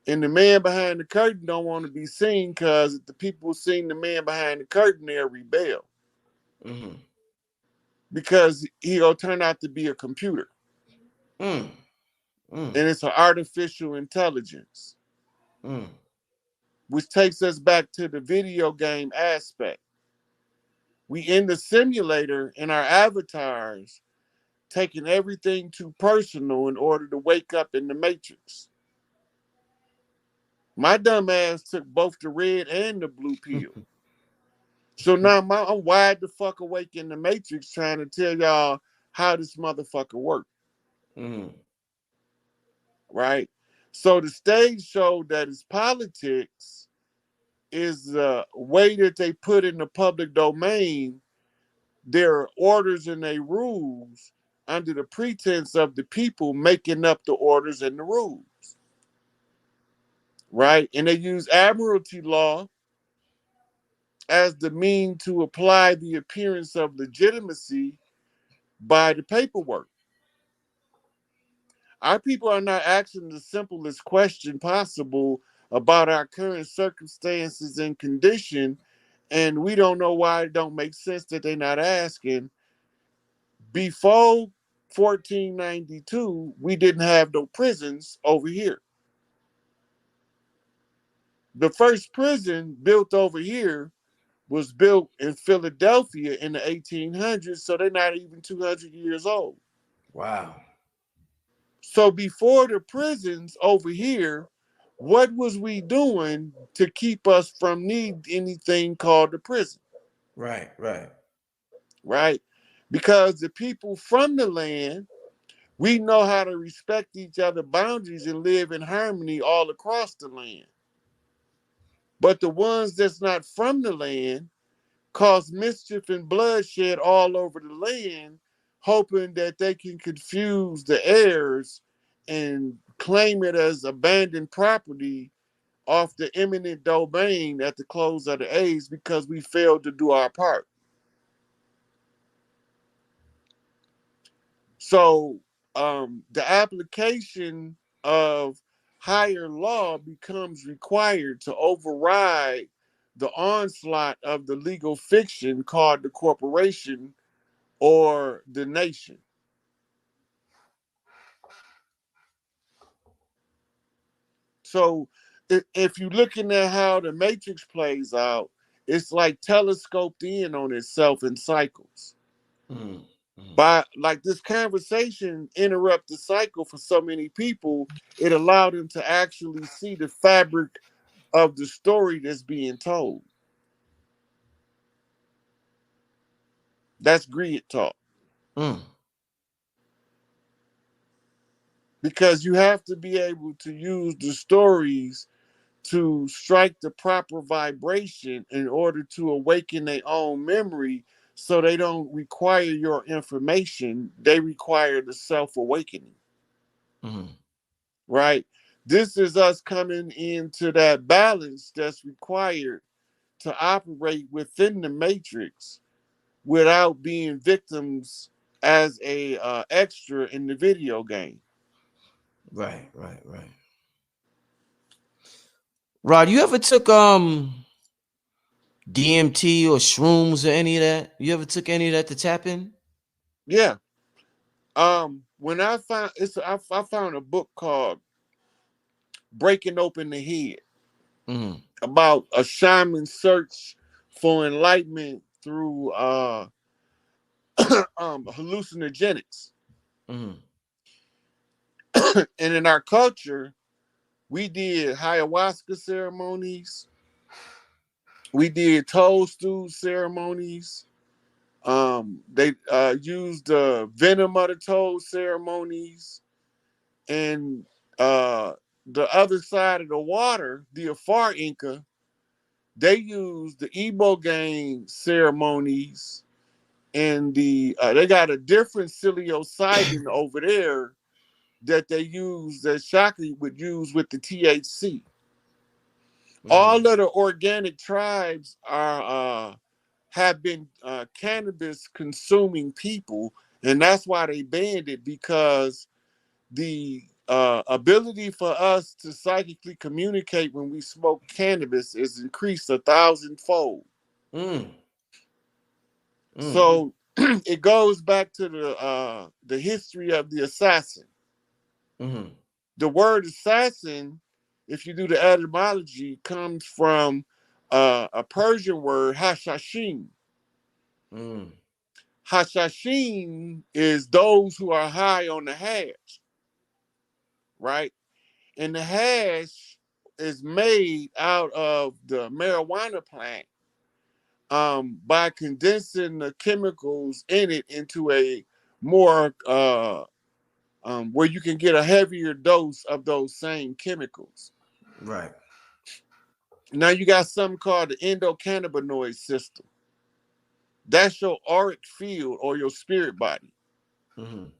And the man behind the curtain don't want to be seen, because if the people see the man behind the curtain, they'll rebel, Mm-hmm. because he'll turn out to be a computer. Mm. Mm. And it's an artificial intelligence, Mm. which takes us back to the video game aspect. We in the simulator in our avatars, taking everything too personal in order to wake up in the matrix. My dumb ass took both the red and the blue pill. So now I'm wide the fuck awake in the matrix trying to tell y'all how this motherfucker works. Mm. Right? So the stage show that is politics is the way that they put in the public domain their orders and their rules under the pretense of the people making up the orders and the rules. Right? And they use admiralty law as the mean to apply the appearance of legitimacy by the paperwork. Our people are not asking the simplest question possible about our current circumstances and condition, and we don't know why it don't make sense that they're not asking. Before 1492, we didn't have no prisons over here. The first prison built over here was built in Philadelphia in the 1800s, so they're not even 200 years old. Wow. So before the prisons over here, what was we doing to keep us from need anything called the prison? Right. Right. Right? Because the people from the land, we know how to respect each other's boundaries and live in harmony all across the land. But the ones that's not from the land cause mischief and bloodshed all over the land, hoping that they can confuse the heirs and claim it as abandoned property off the eminent domain at the close of the age, because we failed to do our part. So the application of higher law becomes required to override the onslaught of the legal fiction called the corporation or the nation. So if you're looking at how the matrix plays out, it's like telescoped in on itself in cycles. Mm, mm, By like this conversation interrupt the cycle for so many people, it allowed them to actually see the fabric of the story that's being told. That's grid talk. mm. Because you have to be able to use the stories to strike the proper vibration in order to awaken their own memory, so they don't require your information, they require the self-awakening. Mm, Right? This is us coming into that balance that's required to operate within the matrix without being victims as a extra in the video game. right, right, right. Rod, you ever took DMT or shrooms or any of that? You ever took any of that to tap in? Yeah. When I found I found a book called Breaking Open the Head Mm, about a shaman's search for enlightenment through hallucinogenics. mm, And in our culture, we did ayahuasca ceremonies, we did toadstool ceremonies. They used the venom of the toad ceremonies, and the other side of the water, the Afar Inca, they used the Ibogaine ceremonies, and they got a different psilocybin over there that they use that Shaka would use with the THC. All mm, of the organic tribes are have been cannabis consuming people, and that's why they banned it, because the ability for us to psychically communicate when we smoke cannabis is increased 1,000-fold. mm, mm, So it goes back to the history of the assassin. mm, The word assassin, if you do the etymology, comes from a Persian word, hashashin. mm. Hashashin is those who are high on the hash, right? And the hash is made out of the marijuana plant, by condensing the chemicals in it into a more where you can get a heavier dose of those same chemicals. Right. Now you got something called the endocannabinoid system. That's your auric field or your spirit body. Mm,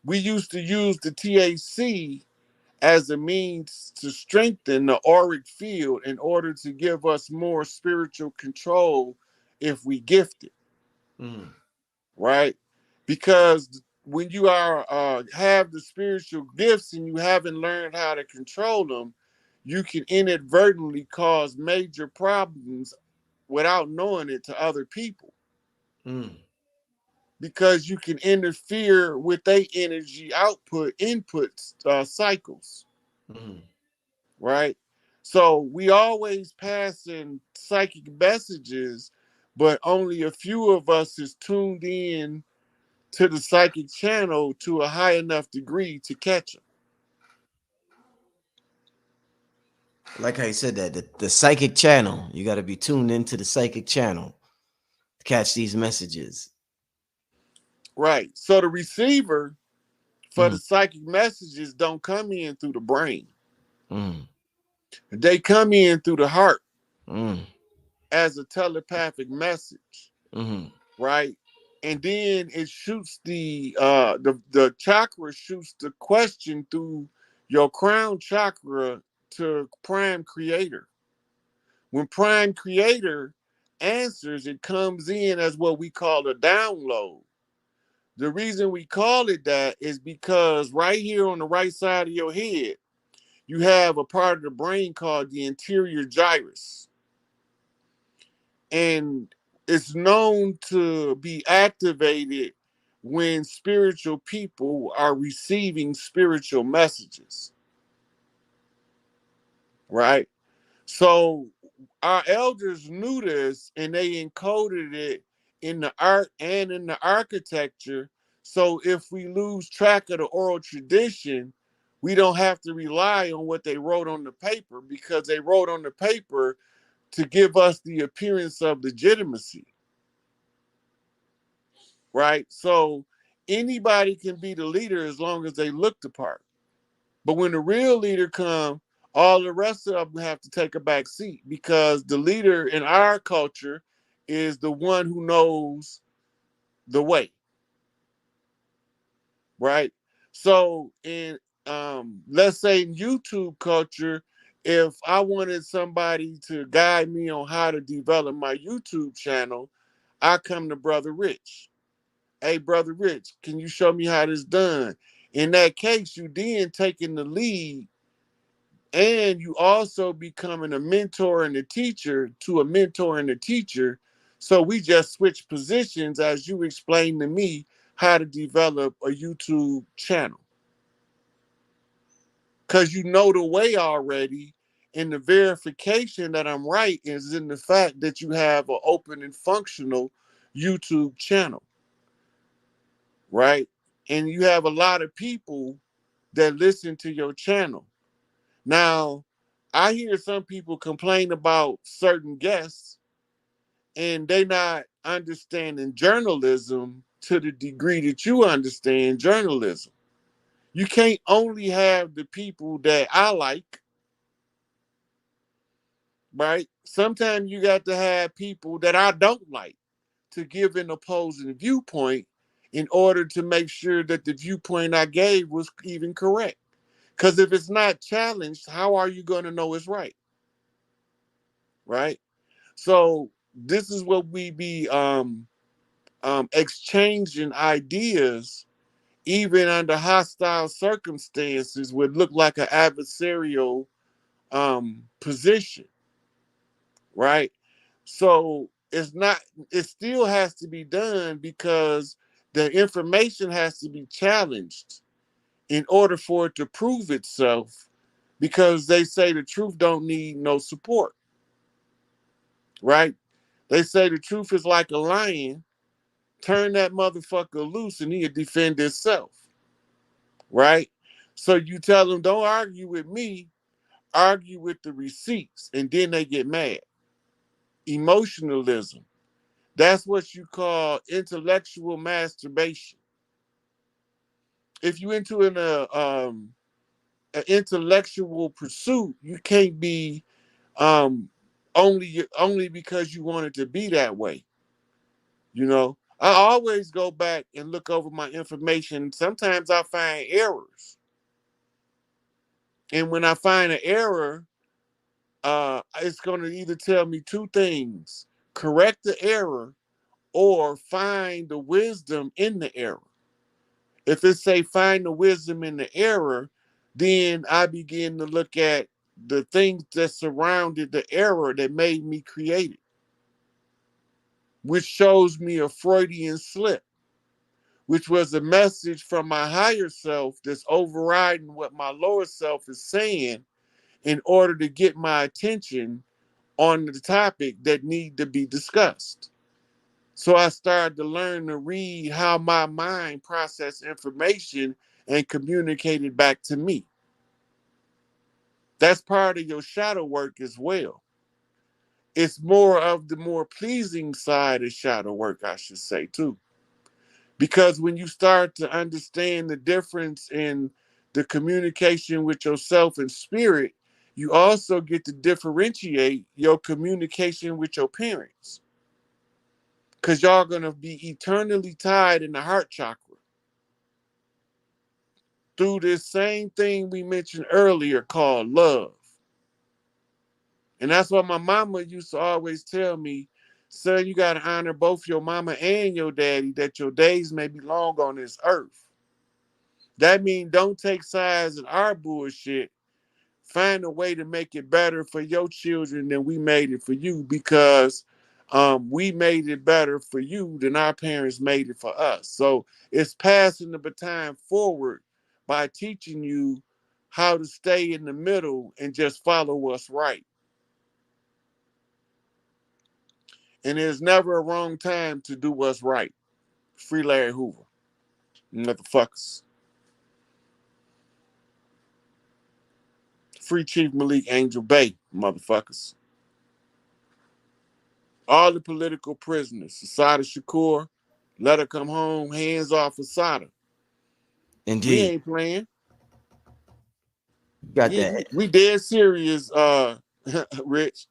We used to use the THC as a means to strengthen the auric field in order to give us more spiritual control if we gift it, mm, right? Because when you are have the spiritual gifts and you haven't learned how to control them, you can inadvertently cause major problems without knowing it to other people, mm, because you can interfere with their energy output input cycles, mm, right? So we always pass in psychic messages, but only a few of us is tuned in to the psychic channel to a high enough degree to catch them. like I said, that the psychic channel, you got to be tuned into the psychic channel to catch these messages. Right. So the receiver for the Mm, psychic messages don't come in through the brain. mm, They come in through the heart mm, as a telepathic message, mm, right? And then it shoots the chakra shoots the question through your crown chakra to prime creator. When prime creator answers, it comes in as what we call a download. The reason we call it that is because right here on the right side of your head, you have a part of the brain called the anterior gyrus. And it's known to be activated when spiritual people are receiving spiritual messages, right? So our elders knew this and they encoded it in the art and in the architecture. So if we lose track of the oral tradition, we don't have to rely on what they wrote on the paper, because they wrote on the paper to give us the appearance of legitimacy, right? So anybody can be the leader as long as they look the part. But when the real leader comes, all the rest of them have to take a back seat, because the leader in our culture is the one who knows the way, right? So in let's say in YouTube culture, if I wanted somebody to guide me on how to develop my YouTube channel, I come to Brother Rich. Hey, Brother Rich, can you show me how this done? In that case, you then taking the lead, and you also becoming a mentor and a teacher to a mentor and a teacher. So we just switch positions as you explain to me how to develop a YouTube channel. Because you know the way already, and the verification that I'm right is in the fact that you have an open and functional YouTube channel, right? And you have a lot of people that listen to your channel. Now, I hear some people complain about certain guests and they not understanding journalism to the degree that you understand journalism. You can't only have the people that I like, right? Sometimes you got to have people that I don't like to give an opposing viewpoint in order to make sure that the viewpoint I gave was even correct. Because if it's not challenged, how are you going to know it's right? Right? So this is what we be exchanging ideas, even under hostile circumstances, would look like an adversarial position, right? So it's not. It still has to be done because the information has to be challenged in order for it to prove itself. Because they say the truth don't need no support, right? They say the truth is like a lion. Turn that motherfucker loose and he'll defend himself, right? So you tell them, don't argue with me, argue with the receipts, and then they get mad. Emotionalism. That's what you call intellectual masturbation. If you're into an intellectual pursuit, you can't be um, only because you want it to be that way. You know, I always go back and look over my information. Sometimes I find errors. And when I find an error, it's going to either tell me two things: correct the error or find the wisdom in the error. If it say find the wisdom in the error, then I begin to look at the things that surrounded the error that made me create it, which shows me a Freudian slip, which was a message from my higher self that's overriding what my lower self is saying in order to get my attention on the topic that need to be discussed. So I started to learn to read how my mind processed information and communicate it back to me. That's part of your shadow work as well. It's more of the more pleasing side of shadow work, I should say, too. Because when you start to understand the difference in the communication with yourself and spirit, you also get to differentiate your communication with your parents. Because y'all going to be eternally tied in the heart chakra through this same thing we mentioned earlier called love. And that's what my mama used to always tell me. Son, you got to honor both your mama and your daddy that your days may be long on this earth. That means don't take sides in our bullshit. Find a way to make it better for your children than we made it for you, because we made it better for you than our parents made it for us. So it's passing the baton forward by teaching you how to stay in the middle and just follow what's right. And there's never a wrong time to do what's right. Free Larry Hoover. Motherfuckers. Free Chief Malik Angel Bay. Motherfuckers. All the political prisoners. Assata Shakur. Let her come home. Hands off Assata. We Indeed. ain't playing. Got that. We dead serious, Rich.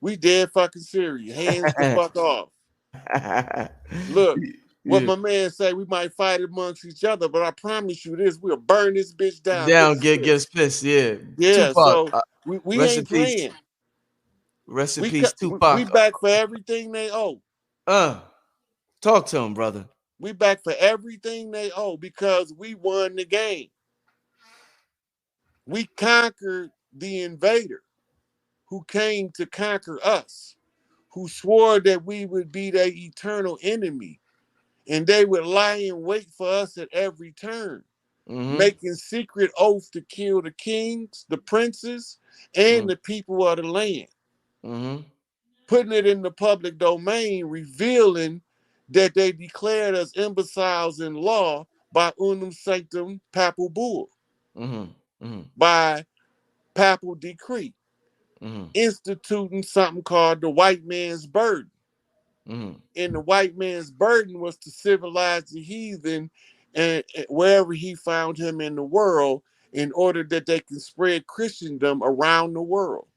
We dead fucking serious. Hands the fuck off. Look, what Yeah. my man say, we might fight amongst each other, but I promise you this, we'll burn this bitch down. Get Down, us get pissed. us pissed. Yeah. Yeah, Tupac. so we Rest in ain't peace. playing. Rest in We peace, we Tupac. back for everything they owe. Uh, talk to him, brother. We back for everything they owe because we won the game. We conquered the invader who came to conquer us, who swore that we would be their eternal enemy and they would lie in wait for us at every turn, making secret oaths to kill the kings, the princes, and the people of the land. Putting it in the public domain, revealing that they declared us imbeciles in law by unum sanctum papal bull, by papal decree, instituting something called the white man's burden. And the white man's burden was to civilize the heathen and wherever he found him in the world, in order that they can spread Christendom around the world.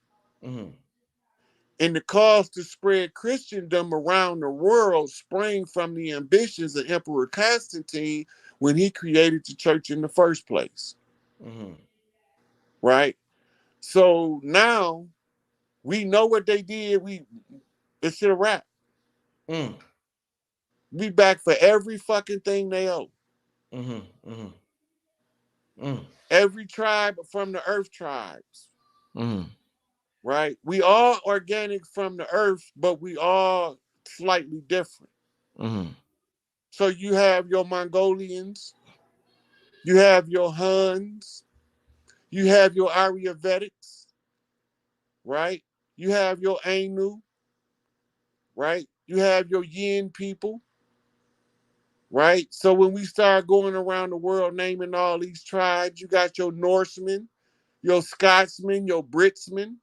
And the cause to spread Christendom around the world sprang from the ambitions of Emperor Constantine when he created the church in the first place. Right? So now we know what they did. It's a wrap. We back for every fucking thing they owe. Every tribe from the earth tribes. Right? We all organic from the earth, but we all slightly different. So you have your Mongolians, you have your Huns, you have your Aryavedics, right? You have your Ainu, right? You have your Yin people, right? So when we start going around the world naming all these tribes, you got your Norsemen, your Scotsmen, your Britsmen.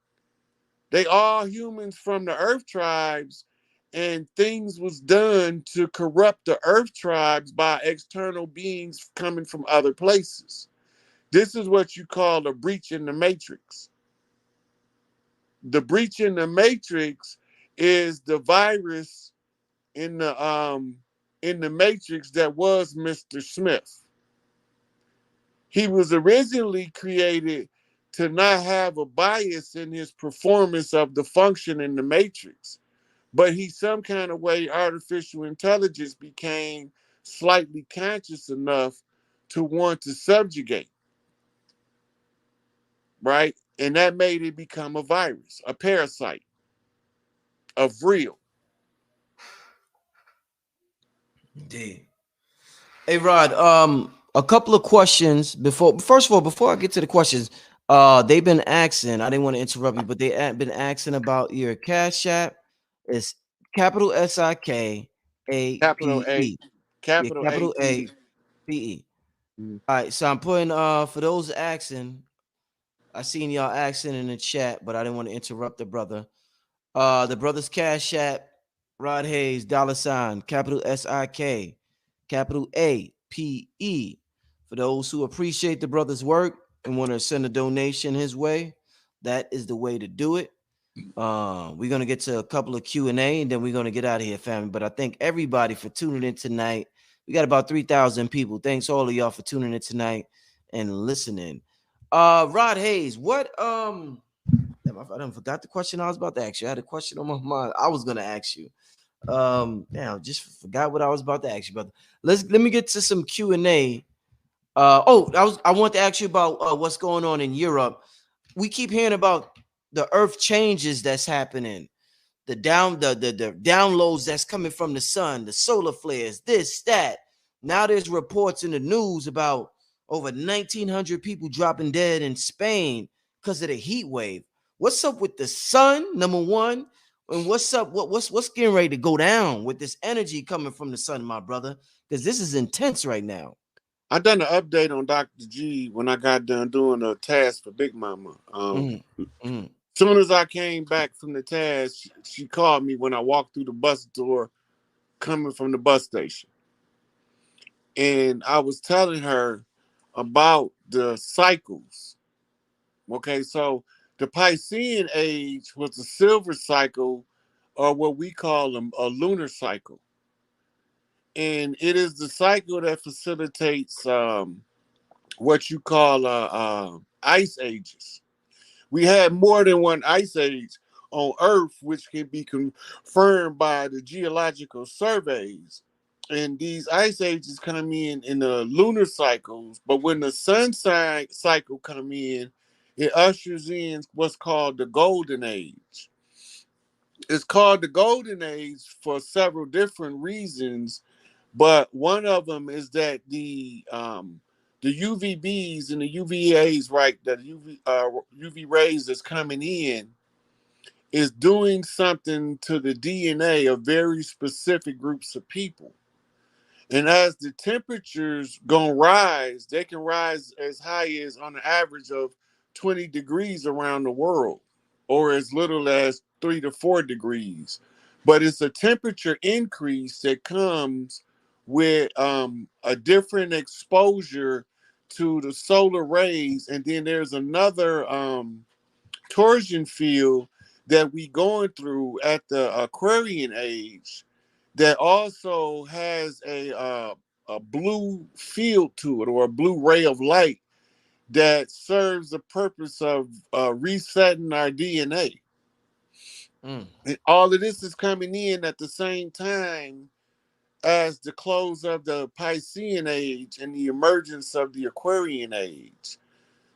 They all humans from the earth tribes, and things was done to corrupt the earth tribes by external beings coming from other places. This is what you call a breach in the matrix. The breach in the matrix is the virus in the matrix that was Mr. Smith. He was originally created to not have a bias in his performance of the function in the matrix, but he some kind of way artificial intelligence became slightly conscious enough to want to subjugate, right? And that made it become a virus, a parasite of real. Indeed. Hey Rod, a couple of questions before. First of all, before I get to the questions, they've been asking. I didn't want to interrupt you, but they have been asking about your Cash App. It's capital Capital A, SIKAPE. Yeah, capital A capital P E. APE. All right, so I'm putting for those asking. I seen y'all asking in the chat, but I didn't want to interrupt the brother. The brother's Cash App, Rod Hayes, $, capital SIK, capital APE. For those who appreciate the brother's work and want to send a donation his way, that is the way to do it. We're gonna get to a couple of Q&A and then we're gonna get out of here, family. But I thank everybody for tuning in tonight. We got about 3,000 people. Thanks all of y'all for tuning in tonight and listening. Rod Hayes, what damn, I done forgot the question I was about to ask you. I had a question on my mind. I was gonna ask you. Now just forgot what I was about to ask you about. Let me get to some Q&A. I want to ask you about what's going on in Europe. We keep hearing about the earth changes that's happening, the downloads that's coming from the sun, the solar flares, this, that. Now there's reports in the news about over 1,900 people dropping dead in Spain because of the heat wave. What's up with the sun, number one? And what's up? What's getting ready to go down with this energy coming from the sun, my brother? Because this is intense right now. I done an update on Dr. G when I got done doing a task for Big Mama. Mm, mm, Soon as I came back from the task, she called me when I walked through the bus door coming from the bus station. And I was telling her about the cycles. Okay, so the Piscean age was the silver cycle, or what we call a lunar cycle. And it is the cycle that facilitates what you call ice ages. We had more than one ice age on Earth, which can be confirmed by the geological surveys. And these ice ages come in the lunar cycles, but when the sun cycle come in, it ushers in what's called the golden age. It's called the golden age for several different reasons, but one of them is that the UVBs and the UVAs, right, that UV rays that's coming in is doing something to the DNA of very specific groups of people. And as the temperatures gonna rise, they can rise as high as on an average of 20 degrees around the world, or as little as 3 to 4 degrees. But it's a temperature increase that comes with a different exposure to the solar rays, and then there's another torsion field that we going through at the Aquarian age that also has a blue field to it, or a blue ray of light that serves the purpose of resetting our DNA. mm, And all of this is coming in at the same time as the close of the Piscean age and the emergence of the Aquarian age.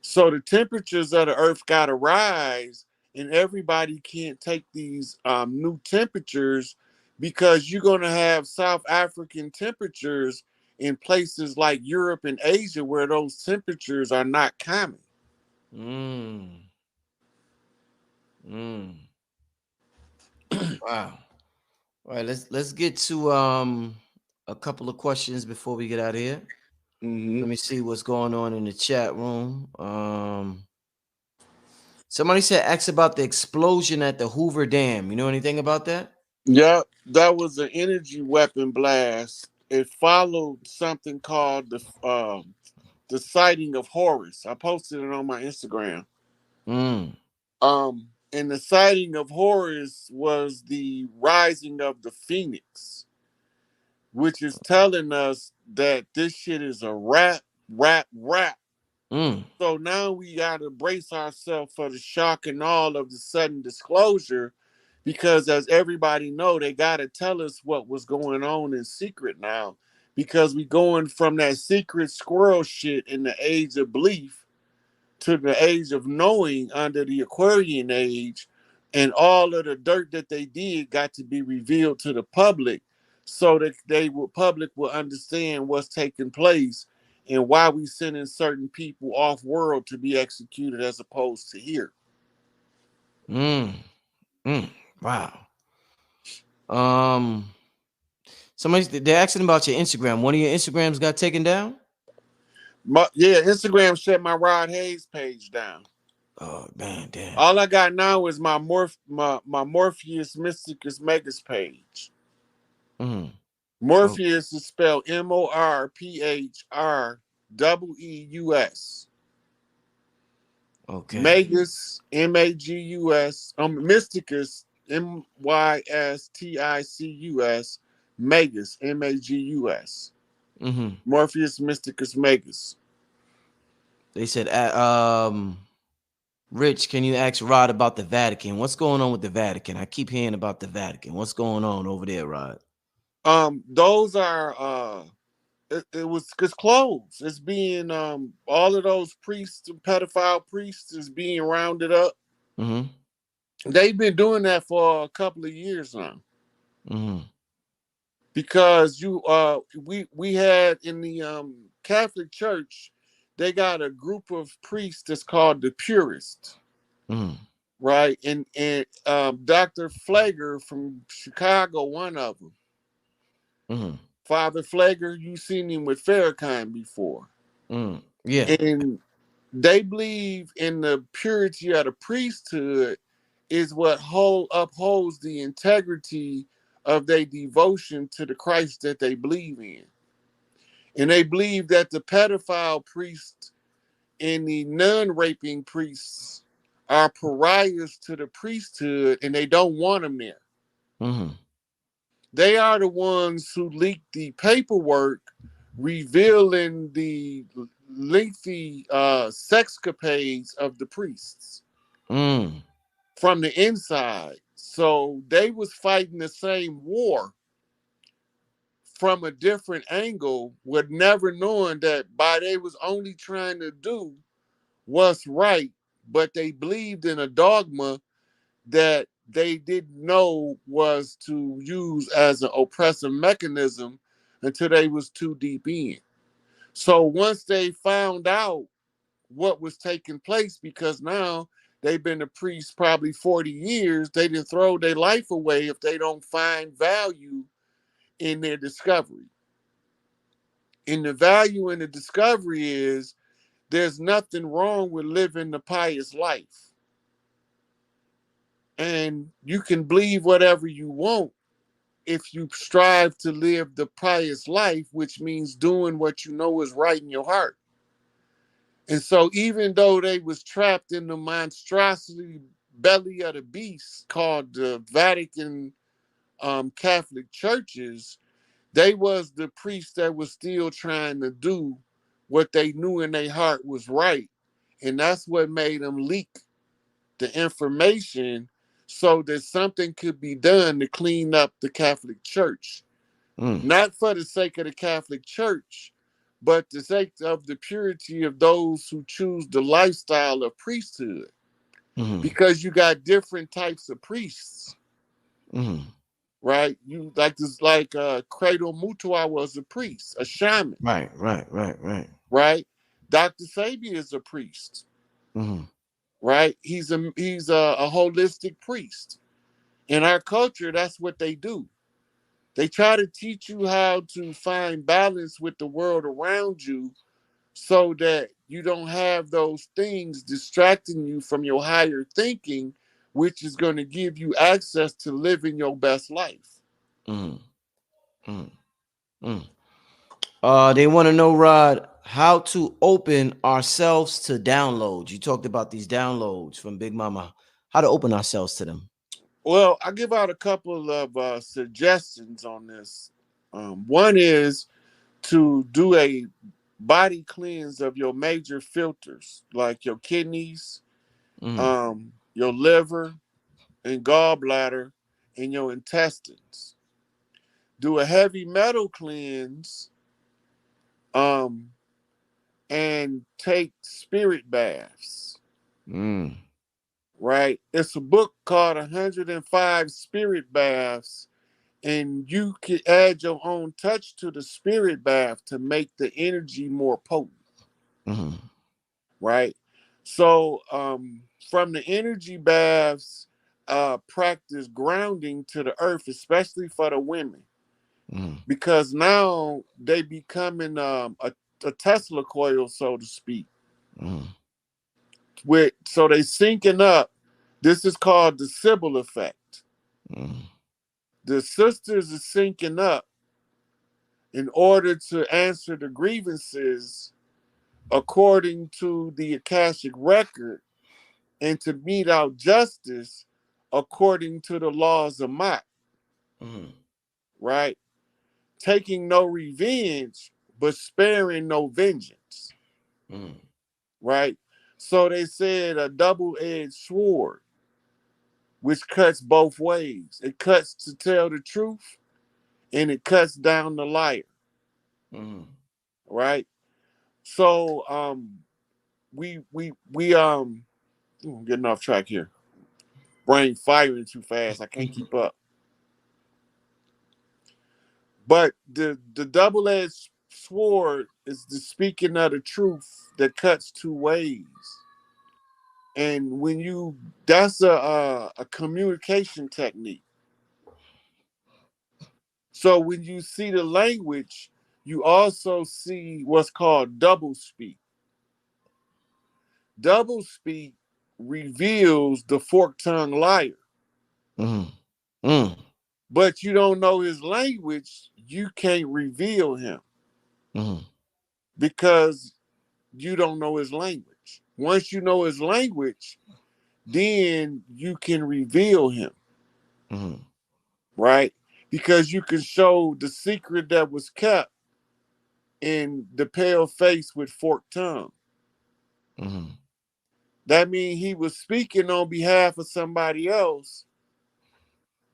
So the temperatures of the earth got to rise, and everybody can't take these new temperatures because you're going to have South African temperatures in places like Europe and Asia where those temperatures are not common. mm, mm. Wow. All right, let's get to a couple of questions before we get out of here. Hmm. Let me see what's going on in the chat room. Somebody said ask about the explosion at the Hoover Dam. You know anything about that? Yeah, that was an energy weapon blast. It followed something called the sighting of Horus. I posted it on my Instagram. Mm, And the sighting of Horus was the rising of the phoenix, which is telling us that this shit is a rap, rap, rap. mm, So now we got to brace ourselves for the shock and all of the sudden disclosure, because as everybody know, they got to tell us what was going on in secret now, because we going from that secret squirrel shit in the age of belief to the age of knowing under the Aquarian age, and all of the dirt that they did got to be revealed to the public, so that public will understand what's taking place and why we sending certain people off world to be executed as opposed to here. mm, mm. Wow. Um, they're asking about your Instagram. One of your Instagrams got taken down. Yeah, Instagram shut my Rod Hayes page down. Oh man, damn. All I got now is my Morpheus Mysticus Megas page. Mm. Oh, Morpheus is spelled Morpheus. okay. Magus, Magus, Mysticus, Mysticus, Magus, Magus. Mm-hmm. Morpheus Mysticus Magus. They said Rich, can you ask Rod about the Vatican? What's going on with the Vatican? I keep hearing about the Vatican. What's going on over there, Rod? Those are it was it's closed. It's being all of those priests and pedophile priests is being rounded up. Mm-hmm. They've been doing that for a couple of years now. Mm-hmm. Because we had in the Catholic Church, they got a group of priests that's called the Purists, Mm-hmm. right? And Dr. Flager from Chicago, one of them, Mm-hmm. Father Flager, you seen him with Farrakhan before, Mm-hmm. Yeah. and they believe in the purity of the priesthood is what upholds the integrity of their devotion to the Christ that they believe in. And they believe that the pedophile priests and the nun-raping priests are pariahs to the priesthood and they don't want them there. Mm-hmm. They are the ones who leaked the paperwork revealing the lengthy sexcapades of the priests Mm. from the inside. So they was fighting the same war from a different angle, with never knowing that by they was only trying to do what's right, but they believed in a dogma that they didn't know was to use as an oppressive mechanism until they was too deep in. So once they found out what was taking place, because now they've been a priest probably 40 years, they didn't throw their life away if they don't find value in their discovery. And the value in the discovery is there's nothing wrong with living the pious life. And you can believe whatever you want if you strive to live the pious life, which means doing what you know is right in your heart. And so even though they was trapped in the monstrosity belly of the beast called the Vatican Catholic churches, they was the priests that was still trying to do what they knew in their heart was right. And that's what made them leak the information so that something could be done to clean up the Catholic Church. Mm. Not for the sake of the Catholic Church, but the sake of the purity of those who choose the lifestyle of priesthood. Mm-hmm. Because you got different types of priests, Mm-hmm. right? You like this, like Credo Mutua was a priest, a shaman, Right, right, right, right. right? Dr. Sabi is a priest, Mm-hmm. right? He's a holistic priest. In our culture, that's what they do. They try to teach you how to find balance with the world around you so that you don't have those things distracting you from your higher thinking, which is going to give you access to living your best life. Mm-hmm. Mm-hmm. Mm. They want to know, Rod, how to open ourselves to downloads. You talked about these downloads from Big Mama. How to open ourselves to them. Well, I give out a couple of suggestions on this. One is to do a body cleanse of your major filters, like your kidneys, Mm. your liver and gallbladder, and your intestines. Do a heavy metal cleanse, um, and take spirit baths. Mm. Right? It's a book called 105 Spirit Baths, and you can add your own touch to the spirit bath to make the energy more potent. Mm. Right? So, from the energy baths, practice grounding to the earth, especially for the women, Mm. because now they becoming a Tesla coil, so to speak. Mm. So they syncing up. This is called the Sybil effect. Mm. The sisters are syncing up in order to answer the grievances according to the Akashic record and to mete out justice according to the laws of Mach, Mm. right? Taking no revenge, but sparing no vengeance, Mm. right? So they said a double-edged sword, which cuts both ways. It cuts to tell the truth, and it cuts down the liar. Mm. Right. So we I'm getting off track here. Brain firing too fast. I can't keep up. But the double edged sword is the speaking of the truth that cuts two ways. And when you that's a communication technique. So when you see the language, you also see what's called double speak. Double speak reveals the fork tongue liar. Mm. Mm. But you don't know his language, you can't reveal him Mm. because you don't know his language. Once you know his language, then you can reveal him, Mm. right? Because you can show the secret that was kept in the pale face with forked tongue. Mm. That means he was speaking on behalf of somebody else,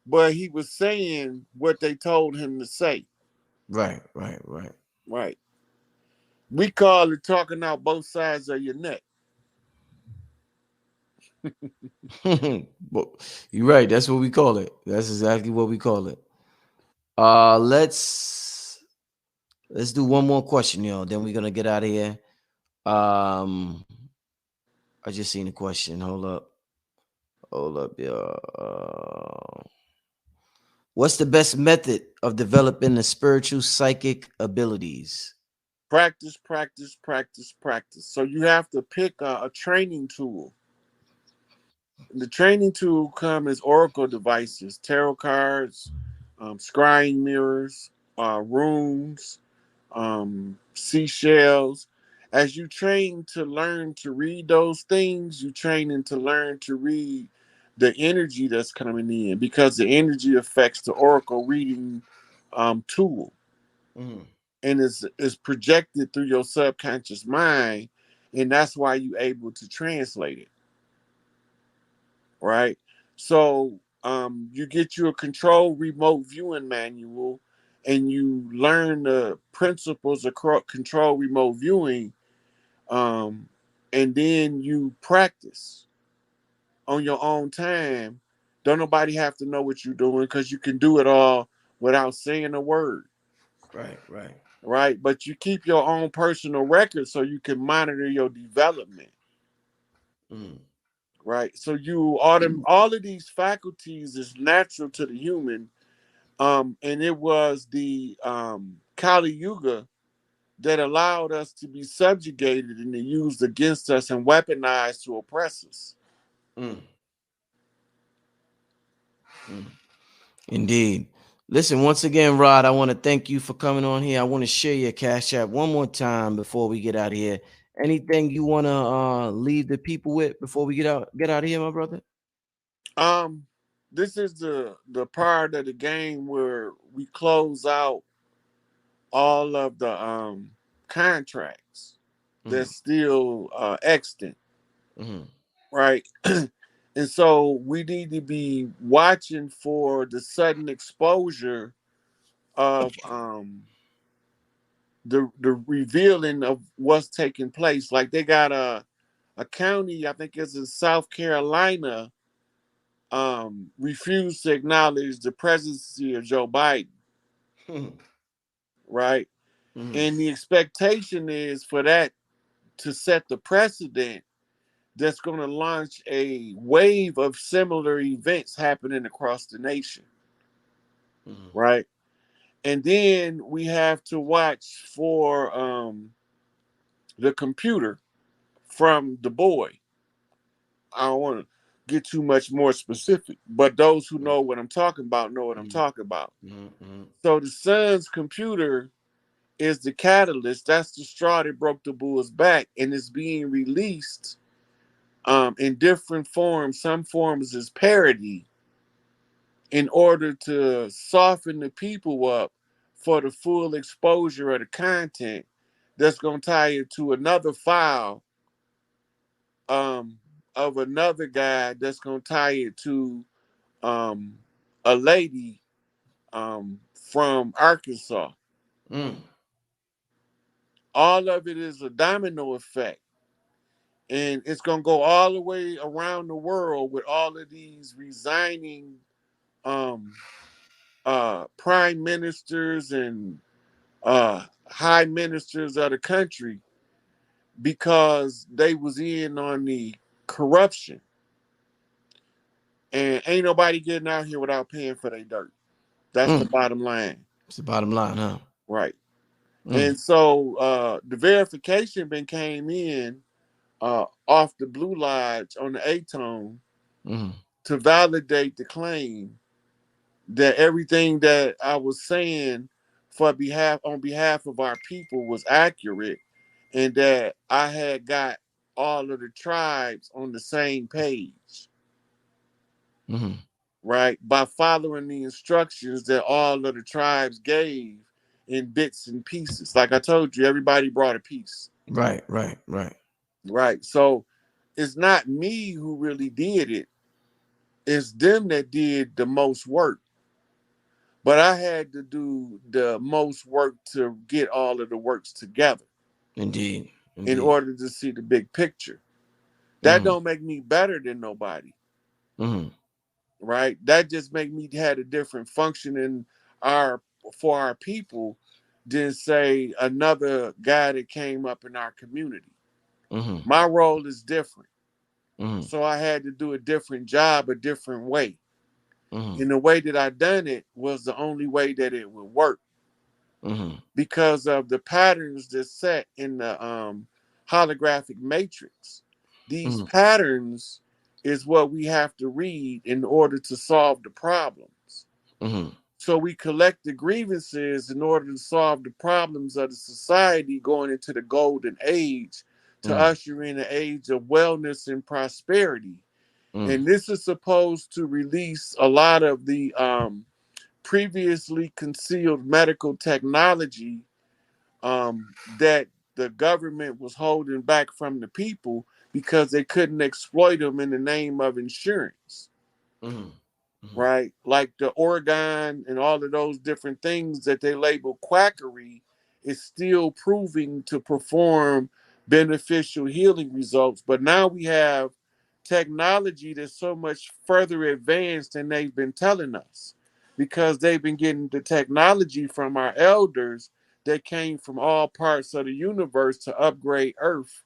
but he was saying what they told him to say, Right, right, right. right? We call it talking out both sides of your neck. But you're right. That's what we call it. That's exactly what we call it. Let's do one more question, yo. Then we're gonna get out of here. Um, I just seen a question. Hold up, yo. What's the best method of developing the spiritual psychic abilities? Practice, practice, practice, practice. So you have to pick a training tool. The training tool come as oracle devices, tarot cards, scrying mirrors, runes, seashells. As you train to learn to read those things, you training to learn to read the energy that's coming in because the energy affects the oracle reading tool Mm. and is projected through your subconscious mind, and that's why you're able to translate it, right? So you get you a control remote viewing manual, and you learn the principles of control remote viewing, um, and then you practice on your own time. Don't nobody have to know what you're doing because you can do it all without saying a word, Right, right. right? But you keep your own personal record so you can monitor your development, Mm. right? So all of these faculties is natural to the human, and it was the Kali Yuga that allowed us to be subjugated and used against us and weaponized to oppress us. Mm. Mm. Indeed. Listen, once again, Rod, I want to thank you for coming on here. I want to share your cash app one more time before we get out of here. Anything you want to leave the people with before we get out of here, my brother? Um, this is the part of the game where we close out all of the contracts Mm. that's still extant, Mm. right? And so we need to be watching for the sudden exposure of the revealing of what's taking place. Like they got a county, I think it's in South Carolina, refused to acknowledge the presidency of Joe Biden, Mm. right? Mm. And the expectation is for that to set the precedent that's going to launch a wave of similar events happening across the nation, Mm. right? And then we have to watch for the computer from the boy. I don't want to get too much more specific, but those who know what I'm talking about know what I'm Mm. talking about. Mm. Mm. So the son's computer is the catalyst. That's the straw that broke the bull's back, and it's being released in different forms. Some forms is parody in order to soften the people up for the full exposure of the content that's going to tie it to another file um, of another guy that's gonna tie it to um, a lady from Arkansas. Mm. All of it is a domino effect, and it's gonna go all the way around the world with all of these resigning um, prime ministers and high ministers of the country because they was in on the corruption, and ain't nobody getting out here without paying for their dirt. That's the Mm. bottom line, It's the bottom line, huh? right? Mm. And so the verification been came in off the Blue Lodge on the Atone Mm. to validate the claim that everything that I was saying for behalf on behalf of our people was accurate, and that I had got all of the tribes on the same page, Mm. right? By following the instructions that all of the tribes gave in bits and pieces. Like I told you, everybody brought a piece, Right, right, right. right? So it's not me who really did it, it's them that did the most work. But I had to do the most work to get all of the works together Indeed, in indeed. order to see the big picture. That Mm. don't make me better than nobody, Mm. right? That just make me had a different function in our for our people than say another guy that came up in our community. Mm. My role is different. Mm. So I had to do a different job a different way. Mm. And the way that I done it was the only way that it would work Mm. because of the patterns that's set in the holographic matrix. These Mm. patterns is what we have to read in order to solve the problems. Mm. So we collect the grievances in order to solve the problems of the society going into the golden age to Mm. usher in an age of wellness and prosperity. Mm. And this is supposed to release a lot of the previously concealed medical technology that the government was holding back from the people because they couldn't exploit them in the name of insurance, Mm. Mm. right? Like the Oregon and all of those different things that they label quackery is still proving to perform beneficial healing results. But now we have technology that's so much further advanced than they've been telling us because they've been getting the technology from our elders that came from all parts of the universe to upgrade Earth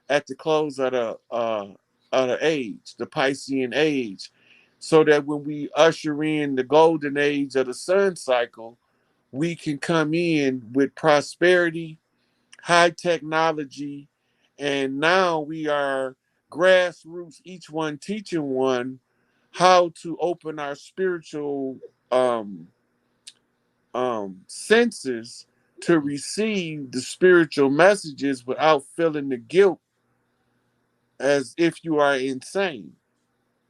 at the close of the age, the Piscean age, so that when we usher in the golden age of the sun cycle, we can come in with prosperity, high technology, and now we are grassroots, each one teaching one how to open our spiritual senses to receive the spiritual messages without feeling the guilt as if you are insane.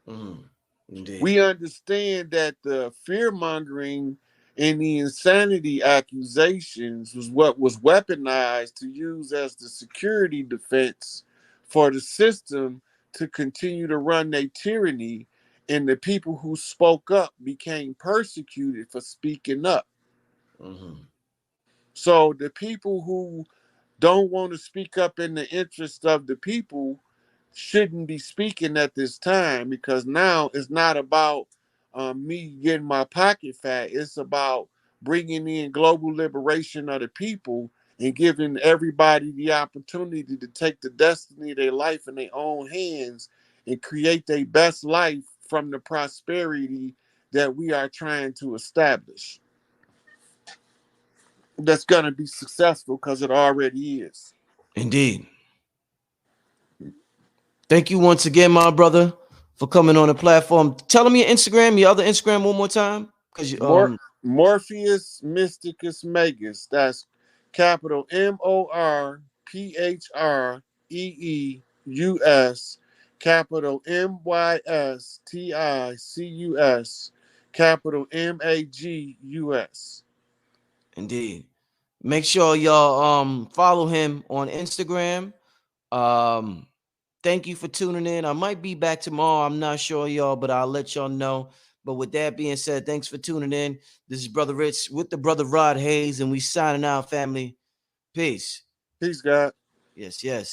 Mm. Indeed. We understand that the fear mongering and the insanity accusations was what was weaponized to use as the security defense for the system to continue to run their tyranny, and the people who spoke up became persecuted for speaking up. Mm. So the people who don't want to speak up in the interest of the people shouldn't be speaking at this time because now it's not about me getting my pocket fat. It's about bringing in global liberation of the people and giving everybody the opportunity to take the destiny of their life in their own hands and create their best life from the prosperity that we are trying to establish. That's going to be successful because it already is. Indeed. Thank you once again, my brother, for coming on the platform. Tell them your Instagram, your other Instagram one more time. Cause Morpheus Mysticus Magus. That's capital Morpheus, capital Mysticus, capital Magus. indeed. Make sure y'all follow him on Instagram. Um Thank you for tuning in. I might be back tomorrow. I'm not sure, y'all, but I'll let y'all know. But with that being said, thanks for tuning in. This is Brother Rich with the brother Rod Hayes, and we signing out, family. Peace. Peace, God. Yes, yes.